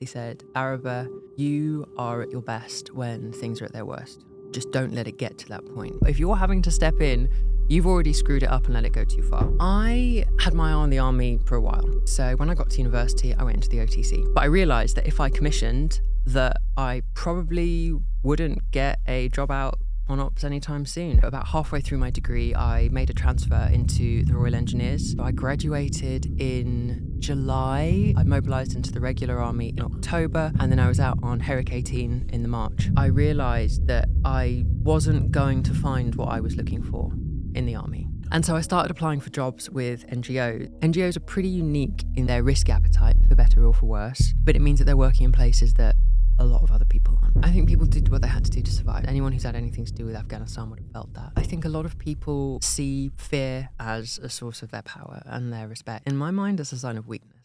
He said, Araba, you are at your best when things are at their worst. Just don't let it get to that point. If you're having to step in, you've already screwed it up and let it go too far. I had my eye on the army for a while. So when I got to university, I went into the OTC. But I realised that if I commissioned, that I probably wouldn't get a job out on ops anytime soon. About halfway through my degree, I made a transfer into the Royal Engineers. I graduated in July. I mobilised into the regular army in October, and then I was out on Herrick 18 in the March. I realised that I wasn't going to find what I was looking for in the army. And so I started applying for jobs with NGOs. NGOs are pretty unique in their risk appetite, for better or for worse, but it means that they're working in places that a lot of other people aren't. I think people did what they had to do to survive. Anyone who's had anything to do with Afghanistan would have felt that. I think a lot of people see fear as a source of their power and their respect. In my mind, it's a sign of weakness.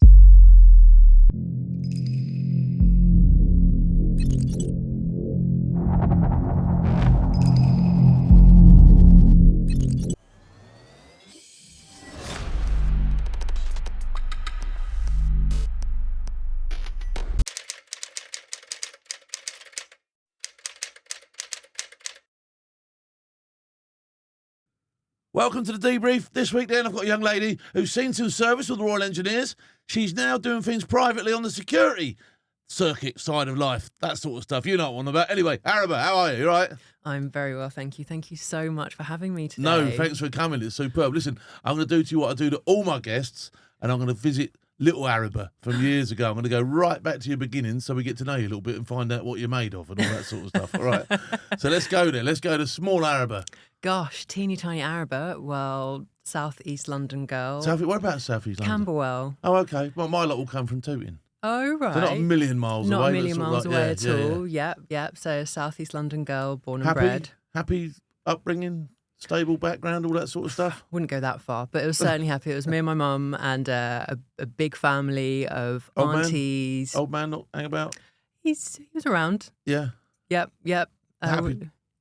Welcome to the Debrief. This week then I've got a young lady who's seen some service with the Royal Engineers. She's now doing things privately on the security circuit side of life, that sort of stuff. You know what I'm on about. Anyway, Araba, how are you? You all right? I'm very well, thank you. Thank you so much for having me today. No, thanks for coming. It's superb. Listen, I'm going to do to you what I do to all my guests, and I'm going to visit little Araba from years ago. I'm going to go right back to your beginnings so we get to know you a little bit and find out what you're made of and all that sort of stuff. All right. So let's go there. Let's go to small Araba. Gosh, teeny tiny Araba. Well, South East London girl. What about South East London? Camberwell. Oh, okay. Well, my lot will come from Tooting. Oh, right. So not a million miles away. Not a million but miles sort of away like, at all. Yep. So South East London girl, born and bred. Happy upbringing, stable background, all that sort of stuff? Wouldn't go that far, but it was certainly happy. It was me and my mum and a big family of aunties. Old man not hang about? He was around. Yeah. Yep.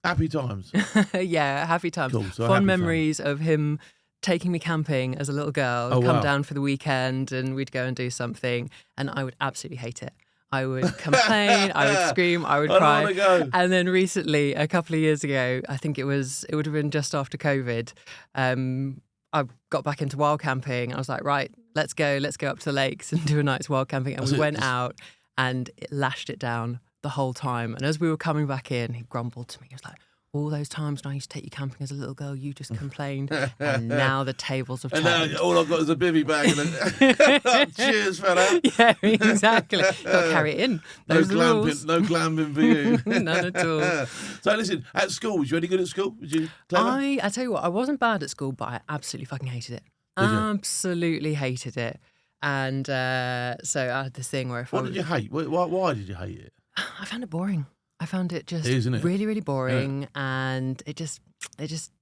Happy times. Yeah, happy times. Cool, so Fond memories of him taking me camping as a little girl, come down for the weekend and we'd go and do something, and I would absolutely hate it. I would complain, I would scream, I would cry. I don't want to go. And then recently, a couple of years ago, I think it would have been just after COVID, I got back into wild camping. I was like, right, let's go up to the lakes and do a night's wild camping. And we went out and it lashed it down the whole time. And as we were coming back in, he grumbled to me. He was like, all those times when I used to take you camping as a little girl, you just complained. And now the tables have turned. And now all I've got is a bivvy bag. And cheers, fella. Yeah, exactly. Got to carry it in. Those rules. No glamping for you. None at all. So listen, at school, was you any good at school? Was you clever? I tell you what, I wasn't bad at school, but I absolutely fucking hated it. Absolutely hated it. And so I had this thing where What did you hate? Why did you hate it? I found it boring. I found it just Isn't it? really, really boring, and it just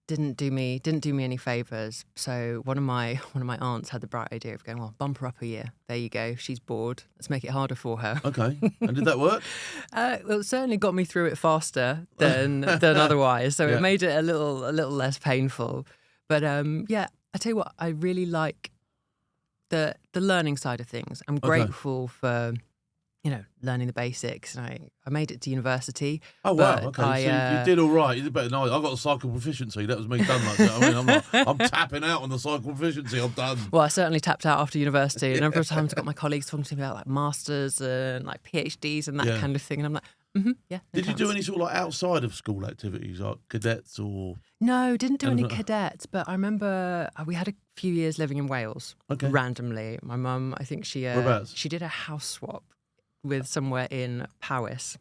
didn't do me any favours. So one of my aunts had the bright idea of going, well, bump her up a year. There you go. She's bored. Let's make it harder for her. Okay. And did that work? Well, it certainly got me through it faster than otherwise. So it made it a little less painful. But I tell you what, I really like the learning side of things. I'm grateful for learning the basics. And I made it to university. Oh, wow. Okay. So you did all right. You did better than I got a cycle proficiency. That was me done like that. I mean, I'm tapping out on the cycle proficiency. I'm done. Well, I certainly tapped out after university. A number of times I got my colleagues talking to me about like masters and like PhDs and that kind of thing. And I'm like, yeah. Did you do any sort of like outside of school activities, like cadets or? No, didn't do any cadets. But I remember we had a few years living in Wales. Randomly. My mum, I think she did a house swap with somewhere in Powys.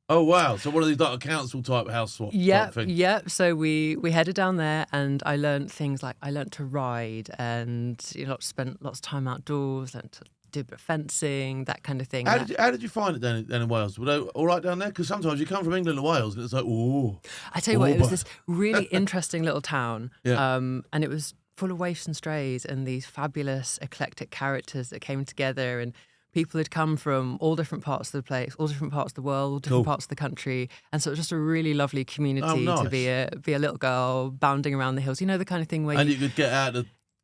Oh, wow. So one of these like a council type house swap type thing. Yeah. So we headed down there and I learned things like I learned to ride and spent lots of time outdoors, learned to do a bit of fencing, that kind of thing. How did you find it down in Wales? Were they all right down there? Because sometimes you come from England to Wales and it's like, ooh. I tell you what, it was this really interesting little town. And it was full of waifs and strays and these fabulous eclectic characters that came together, and people had come from all different parts of the place, all different parts of the world, all different parts of the country. And so it was just a really lovely community to be a little girl bounding around the hills. You know, the kind of thing where you could get out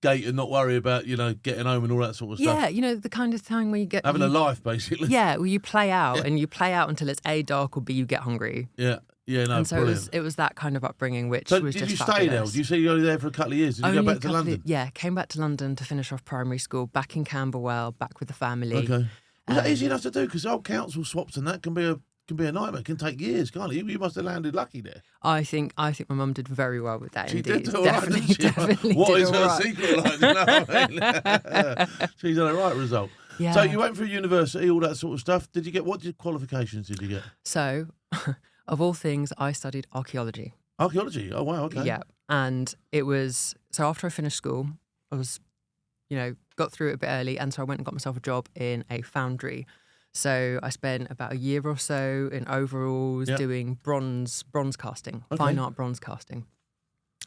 gate and not worry about, getting home and all that sort of stuff. Yeah, the kind of thing where you get... Having a life, basically. Yeah, well, you play out, and you play out until it's A, dark, or B, you get hungry. Yeah, no, and so brilliant. it was that kind of upbringing, which So was did just you fabulous. stay there? Did you say you were only there for a couple of years? Did you go back to London? Came back to London to finish off primary school, back in Camberwell, back with the family. Okay. Was that easy enough to do? Because old council swaps and that can be a nightmare. It can take years, can't it? You must have landed lucky there. I think my mum did very well with that. She indeed. did all right, didn't she? Definitely. What did is all her right. secret like? You know what I mean? She's done a right result. Yeah. So you went through university, all that sort of stuff. What qualifications did you get? So, of all things, I studied archaeology. Archaeology. Oh wow. Okay. Yeah, and it was so after I finished school, I was, got through it a bit early, and so I went and got myself a job in a foundry. So I spent about a year or so in overalls doing bronze casting, fine art bronze casting.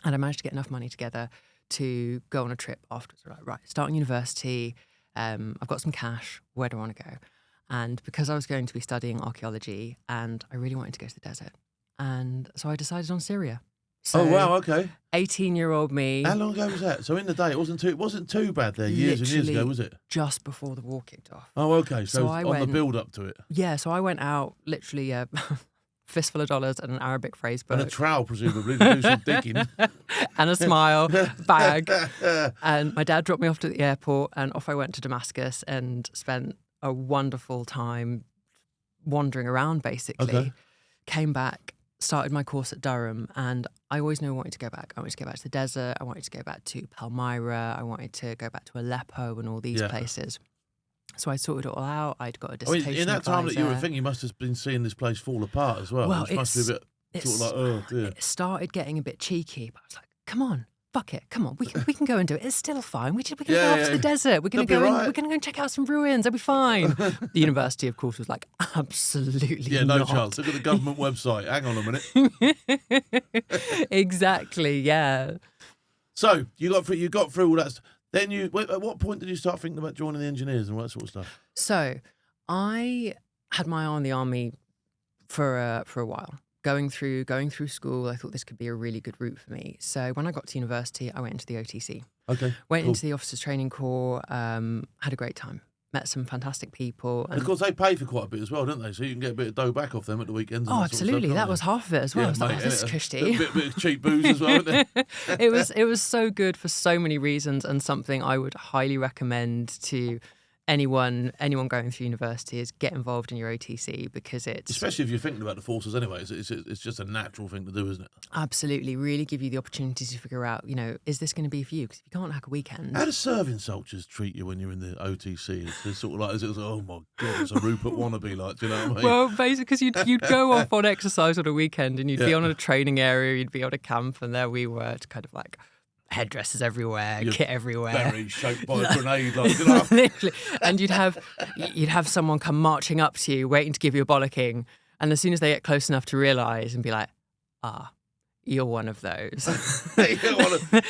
And I managed to get enough money together to go on a trip afterwards. Right, starting university, I've got some cash, where do I want to go? And because I was going to be studying archaeology and I really wanted to go to the desert. And so I decided on Syria. So, oh wow, okay. 18-year-old me. How long ago was that? So in the day, it wasn't too bad there years and years ago, was it? Just before the war kicked off. Oh, okay. So I on went, the build up to it. Yeah, so I went out literally a fistful of dollars and an Arabic phrase book. And a trowel, presumably, to do some digging. And a smile, bag. And my dad dropped me off to the airport and off I went to Damascus and spent a wonderful time wandering around, basically. Okay. Came back, started my course at Durham, and I always knew I wanted to go back. I wanted to go back to the desert. I wanted to go back to Palmyra. I wanted to go back to Aleppo and all these places. So I sorted it all out. I'd got a dissertation in that time that you were advisor. thinking, you must have been seeing this place fall apart as well. Well, Which must be a bit sort of like, oh dear. It started getting a bit cheeky, but I was like, come on. Fuck it, come on, we can go and do it. It's still fine. We're going to go off to the desert. We're going to go and we're going to go and check out some ruins. It'll be fine. The university, of course, was like, absolutely no not. chance. Look at the government website. Hang on a minute. Exactly, yeah. So you got through all that stuff. Then at what point did you start thinking about joining the engineers and all that sort of stuff? So I had my eye on the army for a while. Going through school, I thought this could be a really good route for me. So when I got to university, I went into the OTC. Okay. Went into the Officers Training Corps, had a great time. Met some fantastic people. And of course, they pay for quite a bit as well, don't they? So you can get a bit of dough back off them at the weekends. And Absolutely. That was half of it as well. I was like, this is cushy. A bit of cheap booze as well, isn't it? It was so good for so many reasons, and something I would highly recommend to anyone going through university is get involved in your OTC, because it's... Especially if you're thinking about the forces anyway. It's just a natural thing to do, isn't it? Absolutely. Really give you the opportunity to figure out, is this going to be for you? Because if you can't hack a weekend... How do serving soldiers treat you when you're in the OTC? It's sort of like, oh my God, it's a Rupert wannabe, like, do you know what I mean? Well, basically, because you'd go off on exercise on a weekend and you'd be on a training area, you'd be on a camp, and there we were, kind of like... headdresses everywhere, kit everywhere. Very shaped by a grenade, like, you know. Literally. And you'd have someone come marching up to you, waiting to give you a bollocking, and as soon as they get close enough to realise and be like, you're one of those.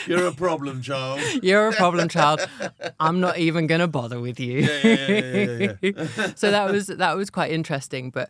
You're a problem child. You're a problem child. I'm not even going to bother with you. Yeah. So that was quite interesting, but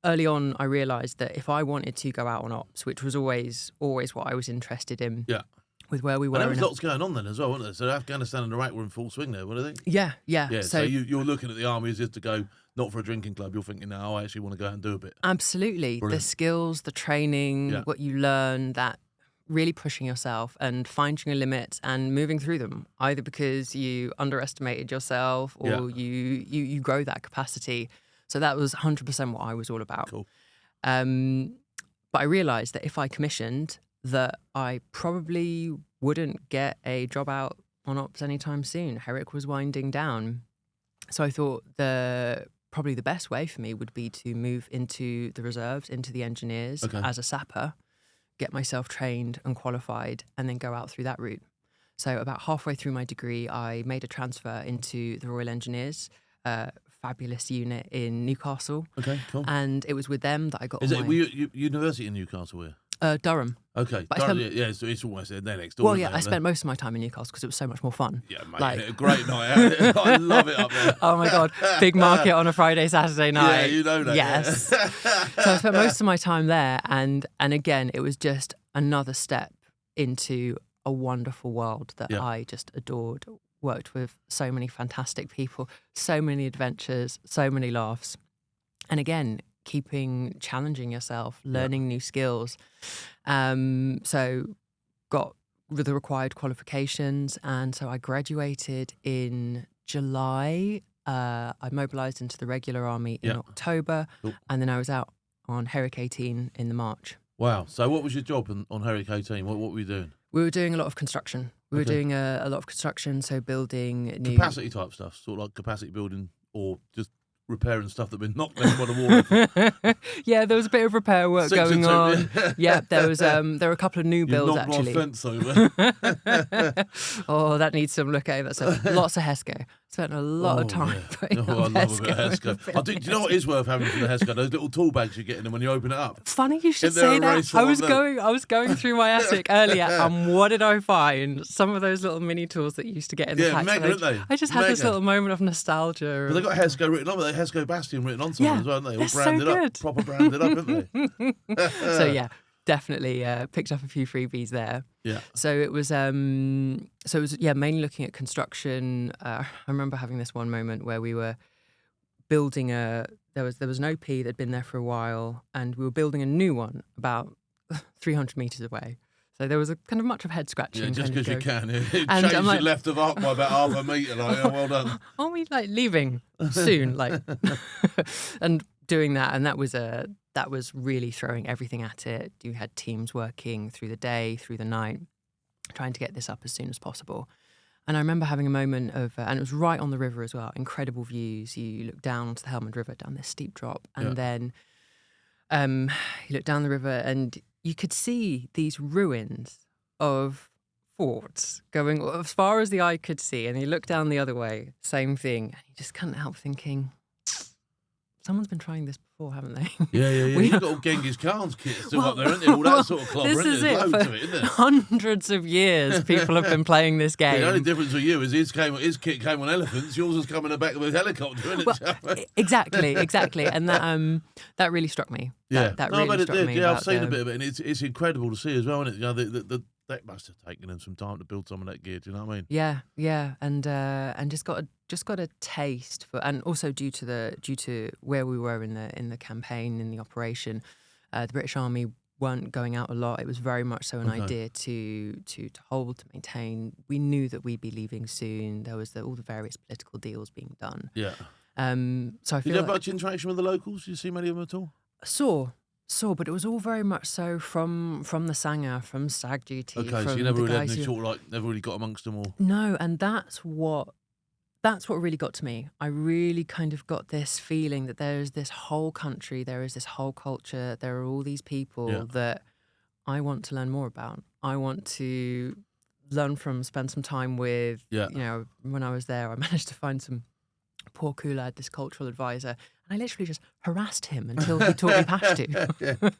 early on I realised that if I wanted to go out on ops, which was always what I was interested in. Yeah. With where we were. And there was lots going on then as well, wasn't there? So Afghanistan and Iraq were in full swing there, weren't they? Yeah. Yeah, so you're looking at the army as if to go, not for a drinking club, you're thinking, no, I actually want to go out and do a bit. Absolutely. Brilliant. The skills, the training, what you learn, that really pushing yourself and finding your limits and moving through them, either because you underestimated yourself or you grow that capacity. So that was 100% what I was all about. Cool. But I realised that if I commissioned, that I probably wouldn't get a job out on ops anytime soon. Herrick was winding down. So I thought probably the best way for me would be to move into the reserves, into the engineers as a sapper, get myself trained and qualified, and then go out through that route. So about halfway through my degree, I made a transfer into the Royal Engineers, fabulous unit in Newcastle. Okay, cool. And it was with them that I got were you university in Newcastle here? Durham. Okay. But Durham, so it's almost there next door. Well, yeah, I spent most of my time in Newcastle because it was so much more fun. Yeah, mate, a great night out. I love it up there. Oh my God, big market on a Friday, Saturday night. Yeah, you know that. Yes. Yeah. So I spent most of my time there, and again, it was just another step into a wonderful world that Yeah. I just adored. Worked with so many fantastic people, so many adventures, so many laughs. And again, challenging yourself, learning new skills. So got the required qualifications. And so I graduated in July. I mobilised into the regular army in October. Cool. And then I was out on Herrick 18 in the March. Wow. So what was your job on Herrick 18? What were you doing? We were doing a lot of construction. We were doing a lot of construction, so building new... Capacity type stuff, sort of like capacity building, or just repairing stuff that had been knocked down by the war. Yeah, there was a bit of repair work going on. Yeah, there were a couple of new builds actually. You knocked my fence over. Oh, that needs some look at. So lots of Hesco. Spent a lot of time putting on I love Hesco. a bit of Hesco. Do you know what is worth having for the Hesco? Those little tool bags you get in them when you open it up. Funny you should say that. I was going through my attic earlier, and what did I find? Some of those little mini tools that you used to get in the packs. Mega, aren't they? I just had this little moment of nostalgia. But they got Hesco written on, but they Hesco Bastion written on something as well, haven't they? All they're branded so up, good. proper branded up, haven't they? So yeah, definitely picked up a few freebies there. Yeah. So it was mainly looking at construction. I remember having this one moment where we were building there was an OP that'd been there for a while, and we were building a new one about 300 meters away. So there was a kind of much of head scratching. Yeah, just because you can. It And changed I'm like, it left of arc by about half a metre. Like, oh, well done. Aren't we like leaving soon? Like, and doing that, and that was really throwing everything at it. You had teams working through the day, through the night, trying to get this up as soon as possible. And I remember having a moment of, and it was right on the river as well, incredible views. You look down onto the Helmand River, down this steep drop, and then you look down the river and you could see these ruins of forts going as far as the eye could see. And you look down the other way, same thing. And you just couldn't help thinking, someone's been trying this before, haven't they? Yeah. You've got all Genghis Khan's kit still up there, isn't there? All that sort of clobber, this is it. Loads For of it, isn't there? hundreds of years, people have been playing this game. The only difference with you is his kit came on elephants, yours was coming in the back of a helicopter, isn't it? Well, exactly. And that really struck me. That really struck me. Yeah, I've seen a bit of it, and it's incredible to see as well, isn't it? You know, that must have taken them some time to build some of that gear. Do you know what I mean? Yeah, and just got a taste for, and also due to where we were in the campaign, in the operation, the British Army weren't going out a lot. It was very much so an idea to hold, to maintain. We knew that we'd be leaving soon. There was all the various political deals being done. Yeah. So I feel Did you have much interaction with the locals? Did you see many of them at all? Saw, but it was all very much so from the Sangha, from stag duty. Okay, so you never really had any never really got amongst them all. No, and that's what really got to me. I really kind of got this feeling that there is this whole country, there is this whole culture, there are all these people that I want to learn more about. I want to learn from, spend some time with. Yeah. You know, when I was there, I managed to find some poor Kulad, this cultural advisor, and I literally just harassed him until he taught me Pashto.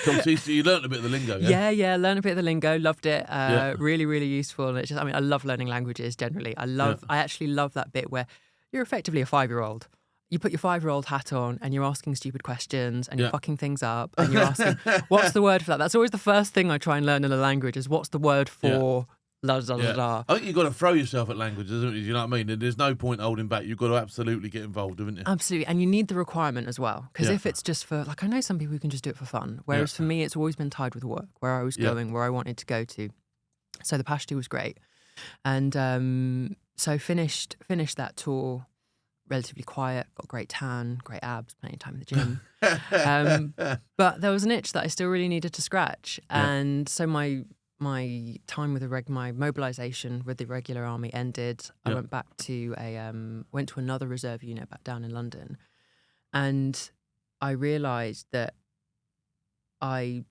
So you learnt a bit of the lingo, yeah? Yeah, learned a bit of the lingo, loved it. Really, really useful. And it's just, I love learning languages generally. I actually love that bit where you're effectively a 5-year-old. You put your 5-year-old hat on and you're asking stupid questions and you're fucking things up and you're asking, what's the word for that? That's always the first thing I try and learn in a language is what's the word for... La, da, da, da. I think you've got to throw yourself at languages, isn't it? You know what I mean? And there's no point holding back. You've got to absolutely get involved, haven't you? Absolutely. And you need the requirement as well. Because if it's just for, like, I know some people who can just do it for fun. Whereas for me, it's always been tied with work, where I was going, where I wanted to go to. So the Pashto was great. And so finished that tour relatively quiet, got great tan, great abs, plenty of time in the gym. But there was an itch that I still really needed to scratch. And so my time with my mobilisation with the regular army ended. I went back to went to another reserve unit back down in London, and I realised that I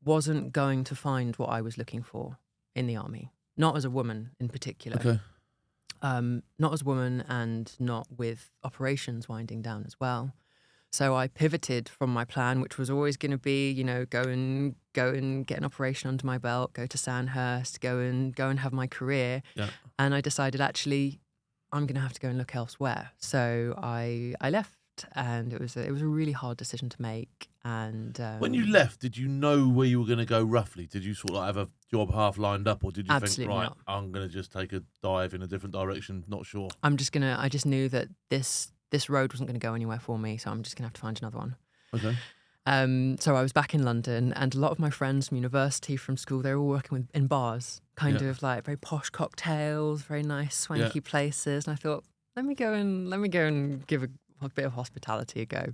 wasn't going to find what I was looking for in the army, not as a woman in particular. Okay. Not as a woman, and not with operations winding down as well. So I pivoted from my plan, which was always going to be, you know, go and get an operation under my belt, go to Sandhurst, go and have my career. Yeah. And And I decided, actually, I'm going to have to go and look elsewhere. So I left left, and it was a really hard decision to make. And When you left, did you know where you were going to go roughly? Did you sort of like have a job half lined up, or did you think, right, not. I'm going to just take a dive in a different direction? Not sure. I just knew that this road wasn't going to go anywhere for me, so I'm just going to have to find another one. Okay. So I was back in London, and a lot of my friends from university, from school, they were all working in bars, kind of like very posh cocktails, very nice swanky places. And I thought, let me go and give a bit of hospitality a go.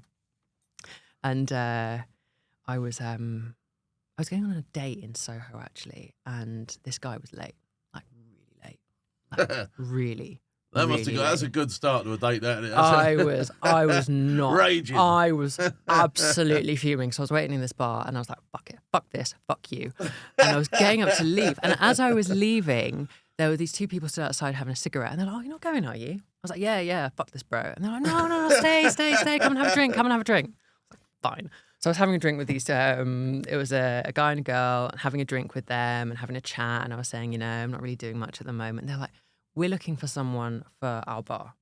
And I was going on a date in Soho actually, and this guy was late, like really late, like really. That must have that's a good start to a date, that isn't it? I was not raging. I was absolutely fuming. So I was waiting in this bar, and I was like, "Fuck it, fuck this, fuck you." And I was getting up to leave, and as I was leaving, there were these two people stood outside having a cigarette, and they're like, "Oh, you're not going, are you?" I was like, "Yeah, fuck this, bro." And they're like, "No, stay, come and have a drink, I was like, fine. So I was having a drink with these. It was a guy and a girl, having a drink with them and having a chat, and I was saying, I'm not really doing much at the moment. And they're like, we're looking for someone for our bar.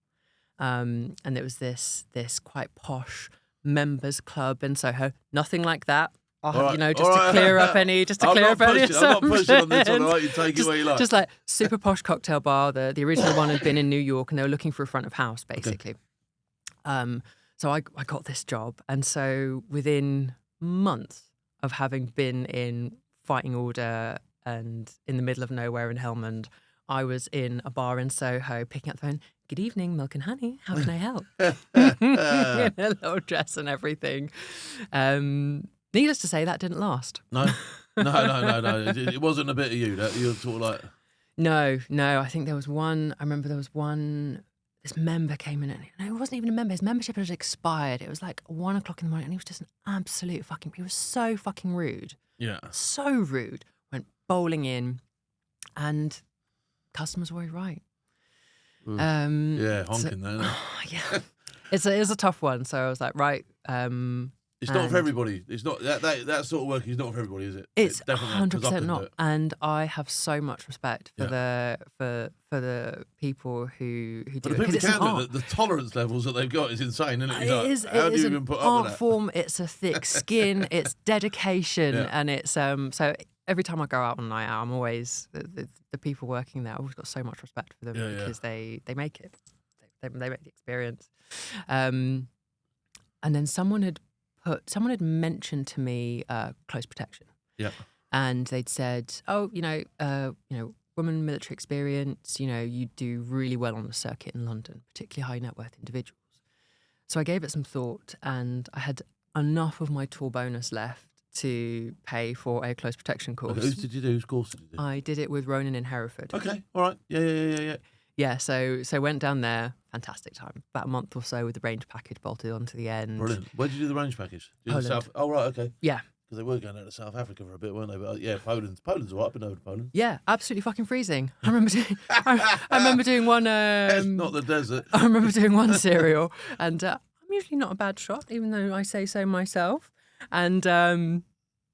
And it was this quite posh members club in Soho. Nothing like that. Just to clear up any assumptions. I'm not pushing on this one. I'll let you take it where you like. Just like super posh cocktail bar. The original one had been in New York, and they were looking for a front of house, basically. Okay. So I got this job. And so within months of having been in fighting order and in the middle of nowhere in Helmand, I was in a bar in Soho picking up the phone. Good evening, Milk and Honey. How can I help? In a little dress and everything. Needless to say, that didn't last. No. It wasn't a bit of you. That you were sort of like. No. I think there was one. I remember there was one. This member came in, and it wasn't even a member. His membership had expired. It was like 1 o'clock in the morning, and he was just an absolute fucking. He was so fucking rude. Yeah. So rude. Went bowling in, and customers were right. Honking there. Yeah. It's a tough one. So I was like, right. It's not for everybody. It's not that sort of work is not for everybody, is it? It's 100% not. And I have so much respect for the people who do it. The people can do it. The tolerance levels that they've got is insane, isn't it? It is an art form. It's a thick skin. It's dedication, and it's so. Every time I go out on a night out, I'm always the people working there. I've always got so much respect for them because they make it. They make the experience. And then someone had mentioned to me close protection. Yeah. And they'd said, women military experience, you do really well on the circuit in London, particularly high net worth individuals. So I gave it some thought, and I had enough of my tour bonus left to pay for a close protection course. Okay, whose course did you do? I did it with Ronan in Hereford. Okay, all right. Yeah. Yeah, so went down there, fantastic time. About a month or so with the range package bolted onto the end. Brilliant. Where did you do the range package? Poland. Oh, right, okay. Yeah. Because they were going out to South Africa for a bit, weren't they? But Poland's all right. I've been over to Poland. Yeah, absolutely fucking freezing. I remember doing one. It's not the desert. I remember doing one serial, and I'm usually not a bad shot, even though I say so myself. And the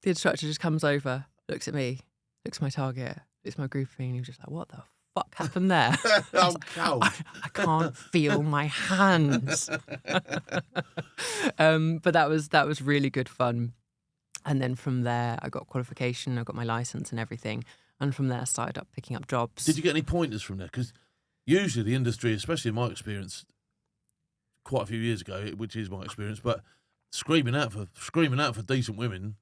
instructor just comes over, looks at me, looks at my target, looks at my grouping, and he was just like, "What the fuck happened there?" I can't feel my hands. But that was really good fun. And then from there, I got qualification, I got my license and everything. And from there, I started picking up jobs. Did you get any pointers from there? Because usually the industry, especially in my experience, quite a few years ago, which is my experience, but screaming out for decent women.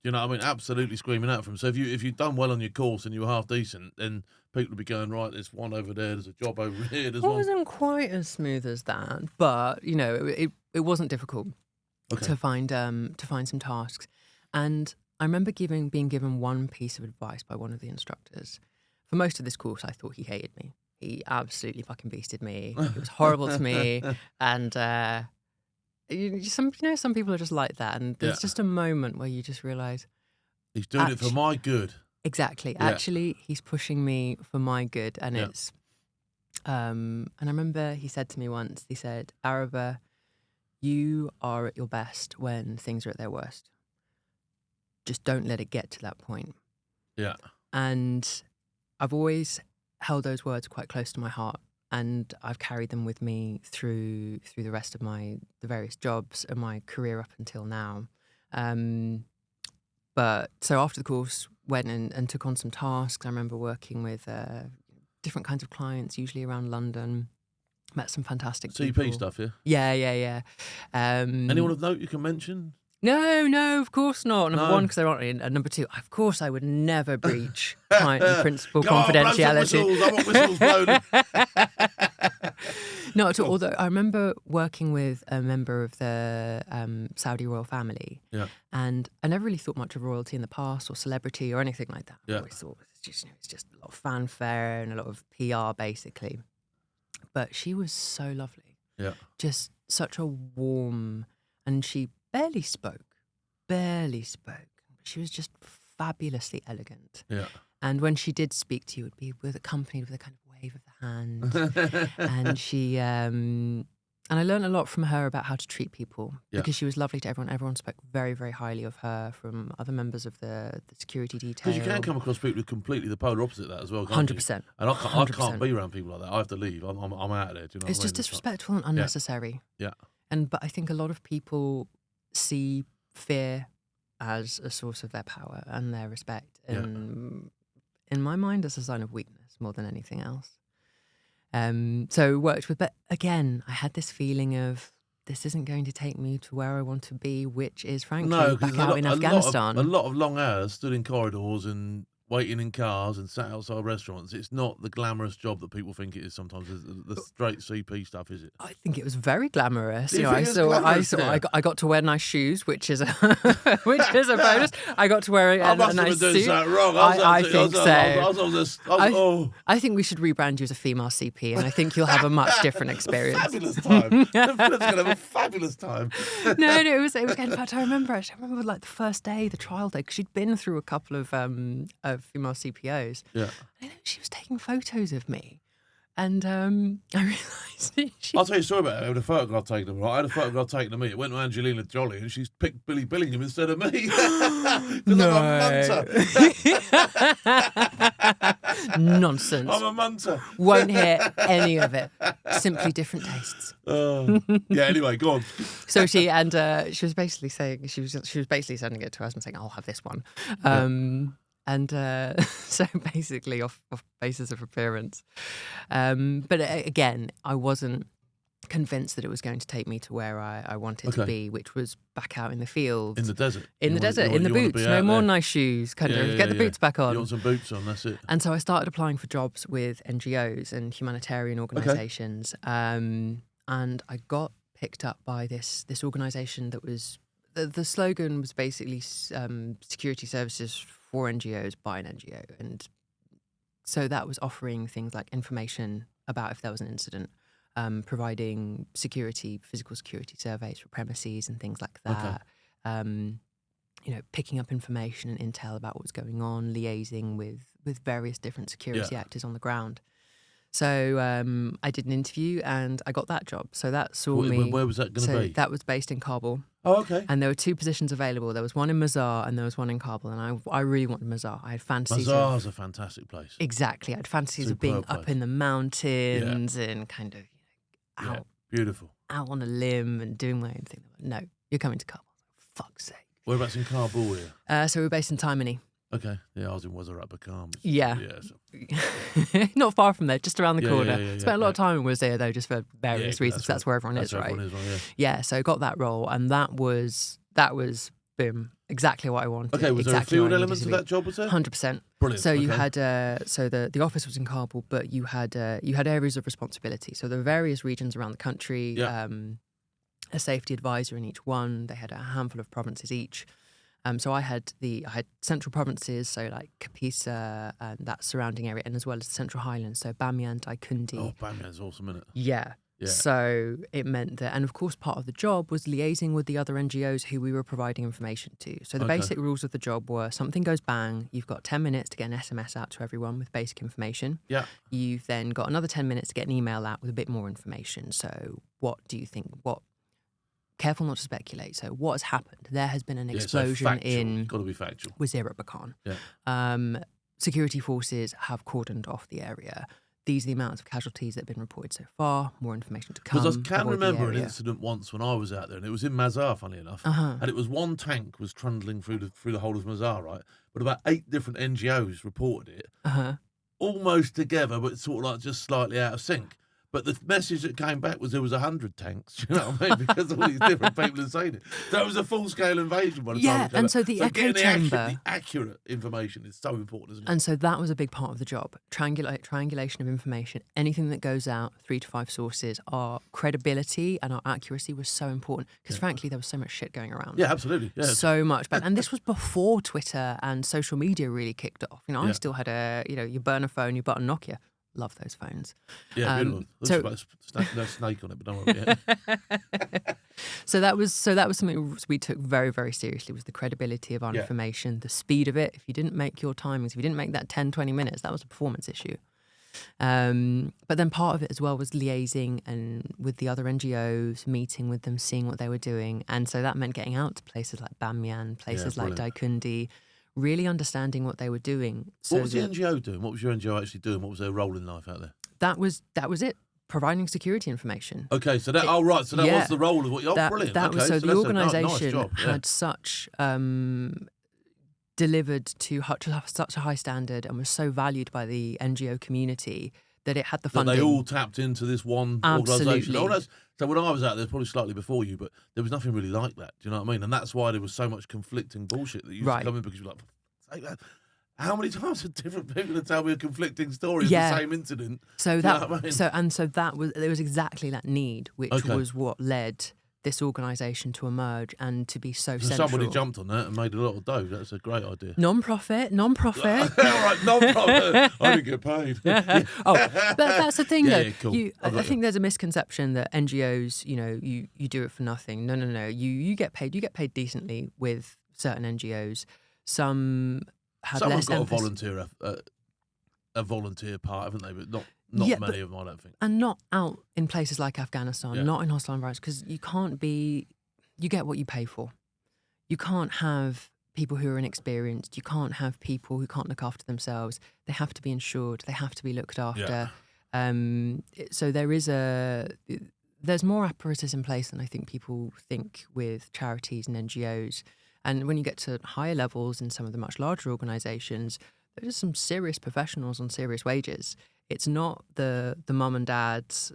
You know what I mean? Absolutely screaming out for them. So if you've done well on your course and you were half decent, then people will be going, right, there's one over there, there's a job over here, there's one. It wasn't quite as smooth as that, but it wasn't difficult to find some tasks. And I remember being given one piece of advice by one of the instructors. For most of this course, I thought he hated me. He absolutely fucking beasted me. He was horrible to me, and some people are just like that, and there's just a moment where you just realise he's doing it for my good. Exactly. Yeah. Actually, he's pushing me for my good, and it's. And I remember he said to me once. He said, "Araba, you are at your best when things are at their worst. Just don't let it get to that point." Yeah. And I've always held those words quite close to my heart. and I've carried them with me through the rest of the various jobs and my career up until now. But so after the course, went and took on some tasks. I remember working with different kinds of clients, usually around London. Met some fantastic people. CP stuff, yeah? Yeah. Anyone of note you can mention? No, of course not. Number No. one, because they're not in. And number two, of course, I would never breach client and principal confidentiality. I want whistles blown. Not at all. Although I remember working with a member of the Saudi royal family, Yeah. and I never really thought much of royalty in the past or celebrity or anything like that. Yeah. I always thought it's just a lot of fanfare and a lot of PR, basically. But she was so lovely. Yeah. Just such a warm, and she barely spoke. She was just fabulously elegant. Yeah. And when she did speak to you, it would be accompanied with a kind of wave of the hand. And she, and I learned a lot from her about how to treat people, because she was lovely to everyone. Everyone spoke very, very highly of her, from other members of the security detail. Because you can come across people who are completely the polar opposite of that as well, can't 100%. you? And I can't 100%. be around people like that. I have to leave. I'm out of there. Do you know It's what I just mean? disrespectful and unnecessary. Yeah. But I think a lot of people see fear as a source of their power and their respect. And in my mind, it's a sign of weakness more than anything else. So worked with, but again, I had this feeling of this isn't going to take me to where I want to be, which is frankly back out in Afghanistan. A lot of long hours stood in corridors and waiting in cars and sat outside restaurants. It's not the glamorous job that people think it is sometimes. The straight CP stuff, is it? I think it was very glamorous. Do you think it's I glamorous saw. there? I got to wear nice shoes, which is a bonus. I got to wear I a must nice have been doing suit. something wrong. I think so. Oh, I think we should rebrand you as a female CP, and I think you'll have a much different experience. fabulous time. The film's going to have a fabulous time. No, it was. In fact, I remember like the first day, the trial day, because she'd been through a couple of female CPOs. Yeah. I know she was taking photos of me, and I realised I'll tell you a story about it. I had a photograph taken of her. I had a photograph taken of me. It went to Angelina Jolie, and she's picked Billy Billingham instead of me. Because I'm a munter. Nonsense. I'm a munter. Won't hear any of it. Simply different tastes. Yeah. Anyway, go on. So she was basically saying she was basically sending it to us and saying, "I'll have this one." And so basically off basis of appearance. But again, I wasn't convinced that it was going to take me to where I wanted to be, which was back out in the field. In the desert. In the boots. No more nice shoes. Get the boots back on. You want some boots on, that's it. And so I started applying for jobs with NGOs and humanitarian organisations. And I got picked up by this organisation that was... The slogan was basically security services for NGOs by an NGO. And so that was offering things like information about if there was an incident, providing physical security surveys for premises and things like that. Picking up information and intel about what was going on, liaising with various different security actors on the ground. So I did an interview and I got that job. So that saw me. Where was that going to be? That was based in Kabul. Oh, okay. And there were two positions available. There was one in Mazar and there was one in Kabul. And I really wanted Mazar. I had fantasies. Mazar's a fantastic place. Exactly. I had fantasies of being up in the mountains and kind of out. Beautiful. Out on a limb and doing my own thing. No, you're coming to Kabul. Fuck's sake. Whereabouts in Kabul here? So we were based in Taimani. Okay. Yeah, I was in Araba Cole. Yeah. Not far from there, just around the corner. Spent a lot of time in Wazir though, just for various reasons. That's where everyone is, right? Yeah, so got that role, and that was boom, exactly what I wanted. Okay, was there a field element to that job? Was there? 100%. Brilliant. So you had the office was in Kabul, but you had areas of responsibility. So there were various regions around the country. Yeah. A safety advisor in each one. They had a handful of provinces each. So I had central provinces, so like Kapisa and that surrounding area, and as well as the Central Highlands, so Bamiyan, Daikundi. Oh, Bamiyan's awesome, isn't it? Yeah. So it meant that, and of course part of the job was liaising with the other NGOs who we were providing information to. So the basic rules of the job were something goes bang, you've got 10 minutes to get an SMS out to everyone with basic information. Yeah. You've then got another 10 minutes to get an email out with a bit more information. So what do you think, careful not to speculate. So what has happened? There has been an explosion in got to be factual. Wazir Bakan. Yeah. Security forces have cordoned off the area. these are the amounts of casualties that have been reported so far, more information to come. Because I can avoid the remember an area. incident once when I was out there, and it was in Mazar, funnily enough, and it was one tank was trundling through the whole of Mazar, right? But about 8 different NGOs reported it, almost together, but sort of like just slightly out of sync. But the message that came back was there was 100 tanks. You know what I mean? Because all these different people had seen it. So it was a full-scale invasion by the time it came and back. so the echo getting chamber, the accurate information is so important, isn't it? and so that was a big part of the job. Triangulation of information. Anything that goes out, 3 to 5 sources. Our credibility and our accuracy was so important because, frankly, there was so much shit going around. Yeah, absolutely. Yeah. So much. And this was before Twitter and social media really kicked off. You know, I still had your burner phone, your button Nokia. Love those phones. Yeah, beautiful. No snake on it, but don't worry. Yeah. So that was something we took very, very seriously, was the credibility of our information, the speed of it. If you didn't make your timings, if you didn't make that 10, 20 minutes, that was a performance issue. But then part of it as well was liaising and with the other NGOs, meeting with them, seeing what they were doing. And so that meant getting out to places like Bamiyan, places like Daikundi, really understanding what they were doing. So what was the NGO doing? What was your NGO actually doing? What was their role in life out there? That was it. Providing security information. Okay, so that was the role of what you. Brilliant. So the organisation nice had such delivered to such a high standard and was so valued by the NGO community that it had the funding. They all tapped into this one organisation. So when I was out there, probably slightly before you, but there was nothing really like that. Do you know what I mean? And that's why there was so much conflicting bullshit that used to come in, because you're like, take that. How many times have different people tell me a conflicting story of the same incident? So that there was exactly that need, which was what led this organisation to emerge and to be so central. Somebody jumped on that and made a lot of dough. That's a great idea. Non-profit. All right, non-profit. I didn't get paid. That's the thing, though. Cool. I think there's a misconception that NGOs, you do it for nothing. No. You get paid. You get paid decently with certain NGOs. Some have less got emphasis. a volunteer part, haven't they? But not many of them, I don't think. And not out in places like Afghanistan, not in hostile environments, because you get what you pay for. You can't have people who are inexperienced. You can't have people who can't look after themselves. They have to be insured. They have to be looked after. So there's more apparatus in place than I think people think with charities and NGOs. And when you get to higher levels in some of the much larger organisations, there's some serious professionals on serious wages. It's not the mum and dad's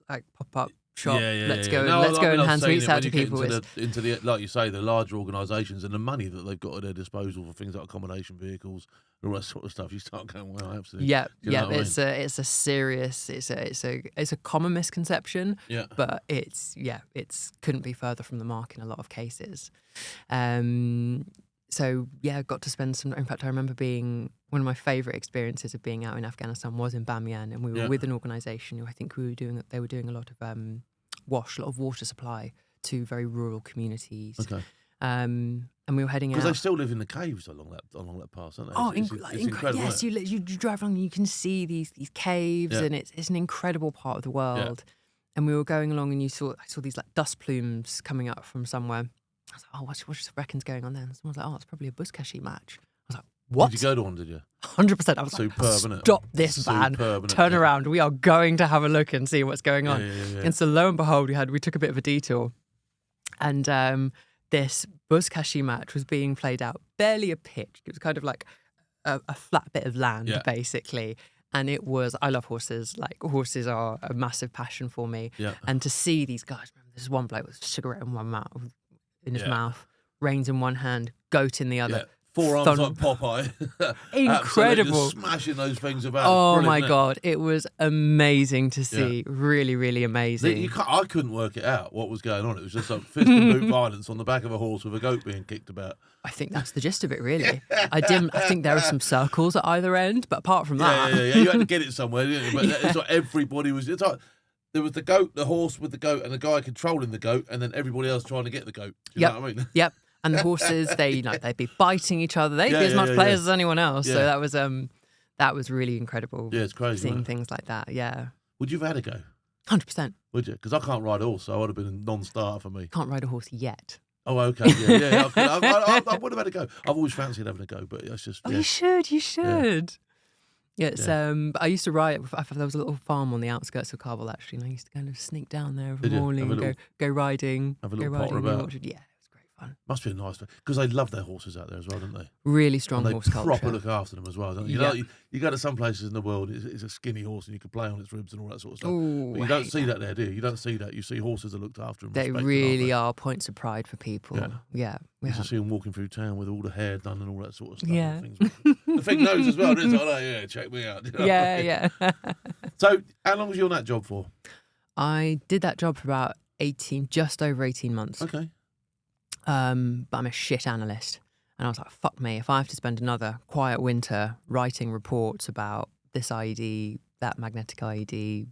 like pop-up shop. Let's go and hand sweets out to people. Into the like you say, the larger organisations and the money that they've got at their disposal for things like accommodation vehicles and all that sort of stuff. You start going, well, absolutely. It's a serious. It's a common misconception. But it's couldn't be further from the mark in a lot of cases. So I got to spend some. In fact, I remember one of my favourite experiences of being out in Afghanistan was in Bamiyan, and we were with an organisation who I think they were doing a lot of a lot of water supply to very rural communities. Okay. And we were heading out because they still live in the caves along that pass, don't they? Oh, it's incredible. Yes, you drive along and you can see these caves, and it's an incredible part of the world. And we were going along, and I saw these like dust plumes coming up from somewhere. I was like, what reckon's going on there? And someone was like, it's probably a buzkashi match. I was like, what? Did you go to one, did you? 100%. I was Superb, like, stop this van, turn around. We are going to have a look and see what's going on. And so lo and behold, we took a bit of a detour. And this buzkashi match was being played out, barely a pitch. It was kind of like a flat bit of land, basically. And it was, I love horses. Like, horses are a massive passion for me. Yeah. And to see these guys, remember, there's one bloke with a cigarette in his mouth, reins in one hand, goat in the other. Forearms like Popeye. Incredible. Just smashing those things about. Oh my God. It was amazing to see. Really, really amazing. I couldn't work it out, what was going on. It was just like fist and boot violence on the back of a horse with a goat being kicked about. I think that's the gist of it, really. I think there are some circles at either end, but apart from that. Yeah. You had to get it somewhere, didn't you? But it's like everybody was. It's like, there was the goat, the horse with the goat, and the guy controlling the goat, and then everybody else trying to get the goat. Do you know what I mean? Yep. And the horses, they'd be biting each other. They'd be as much players as anyone else. Yeah. So that was really incredible. Yeah, it's crazy. Seeing things like that. Yeah. Would you have had a go? 100%. Would you? Because I can't ride a horse, so I would have been a non-starter for me. Can't ride a horse yet. Oh, okay. Yeah. I would have had a go. I've always fancied having a go, but it's just. Oh, you should. It's but I used to ride. There was a little farm on the outskirts of Kabul actually, and I used to kind of sneak down there every Did you? morning Have a and go riding. have a Go little potter riding in the about? orchard. Yeah, it was great fun. Must be a nice because they love their horses out there as well, don't they? Really And strong they horse proper culture. look after them as well, don't they? You Yeah. know, you go to some places in the world, it's a skinny horse and you can play on its ribs and all that sort of stuff. Ooh, But you I don't hate see that there, do you? You don't see that. You see horses that are looked after and They respected, really aren't are points of pride for people. Yeah. Yeah. they? You just see them walking through town with all the hair done and all that sort of stuff. Yeah. And things. The thing knows as well, isn't it? Oh, yeah, check me out. You know what I mean? Yeah. So, how long was you on that job for? I did that job for about just over 18 months. Okay. But I'm a shit analyst. And I was like, fuck me, if I have to spend another quiet winter writing reports about this IED, that magnetic IED,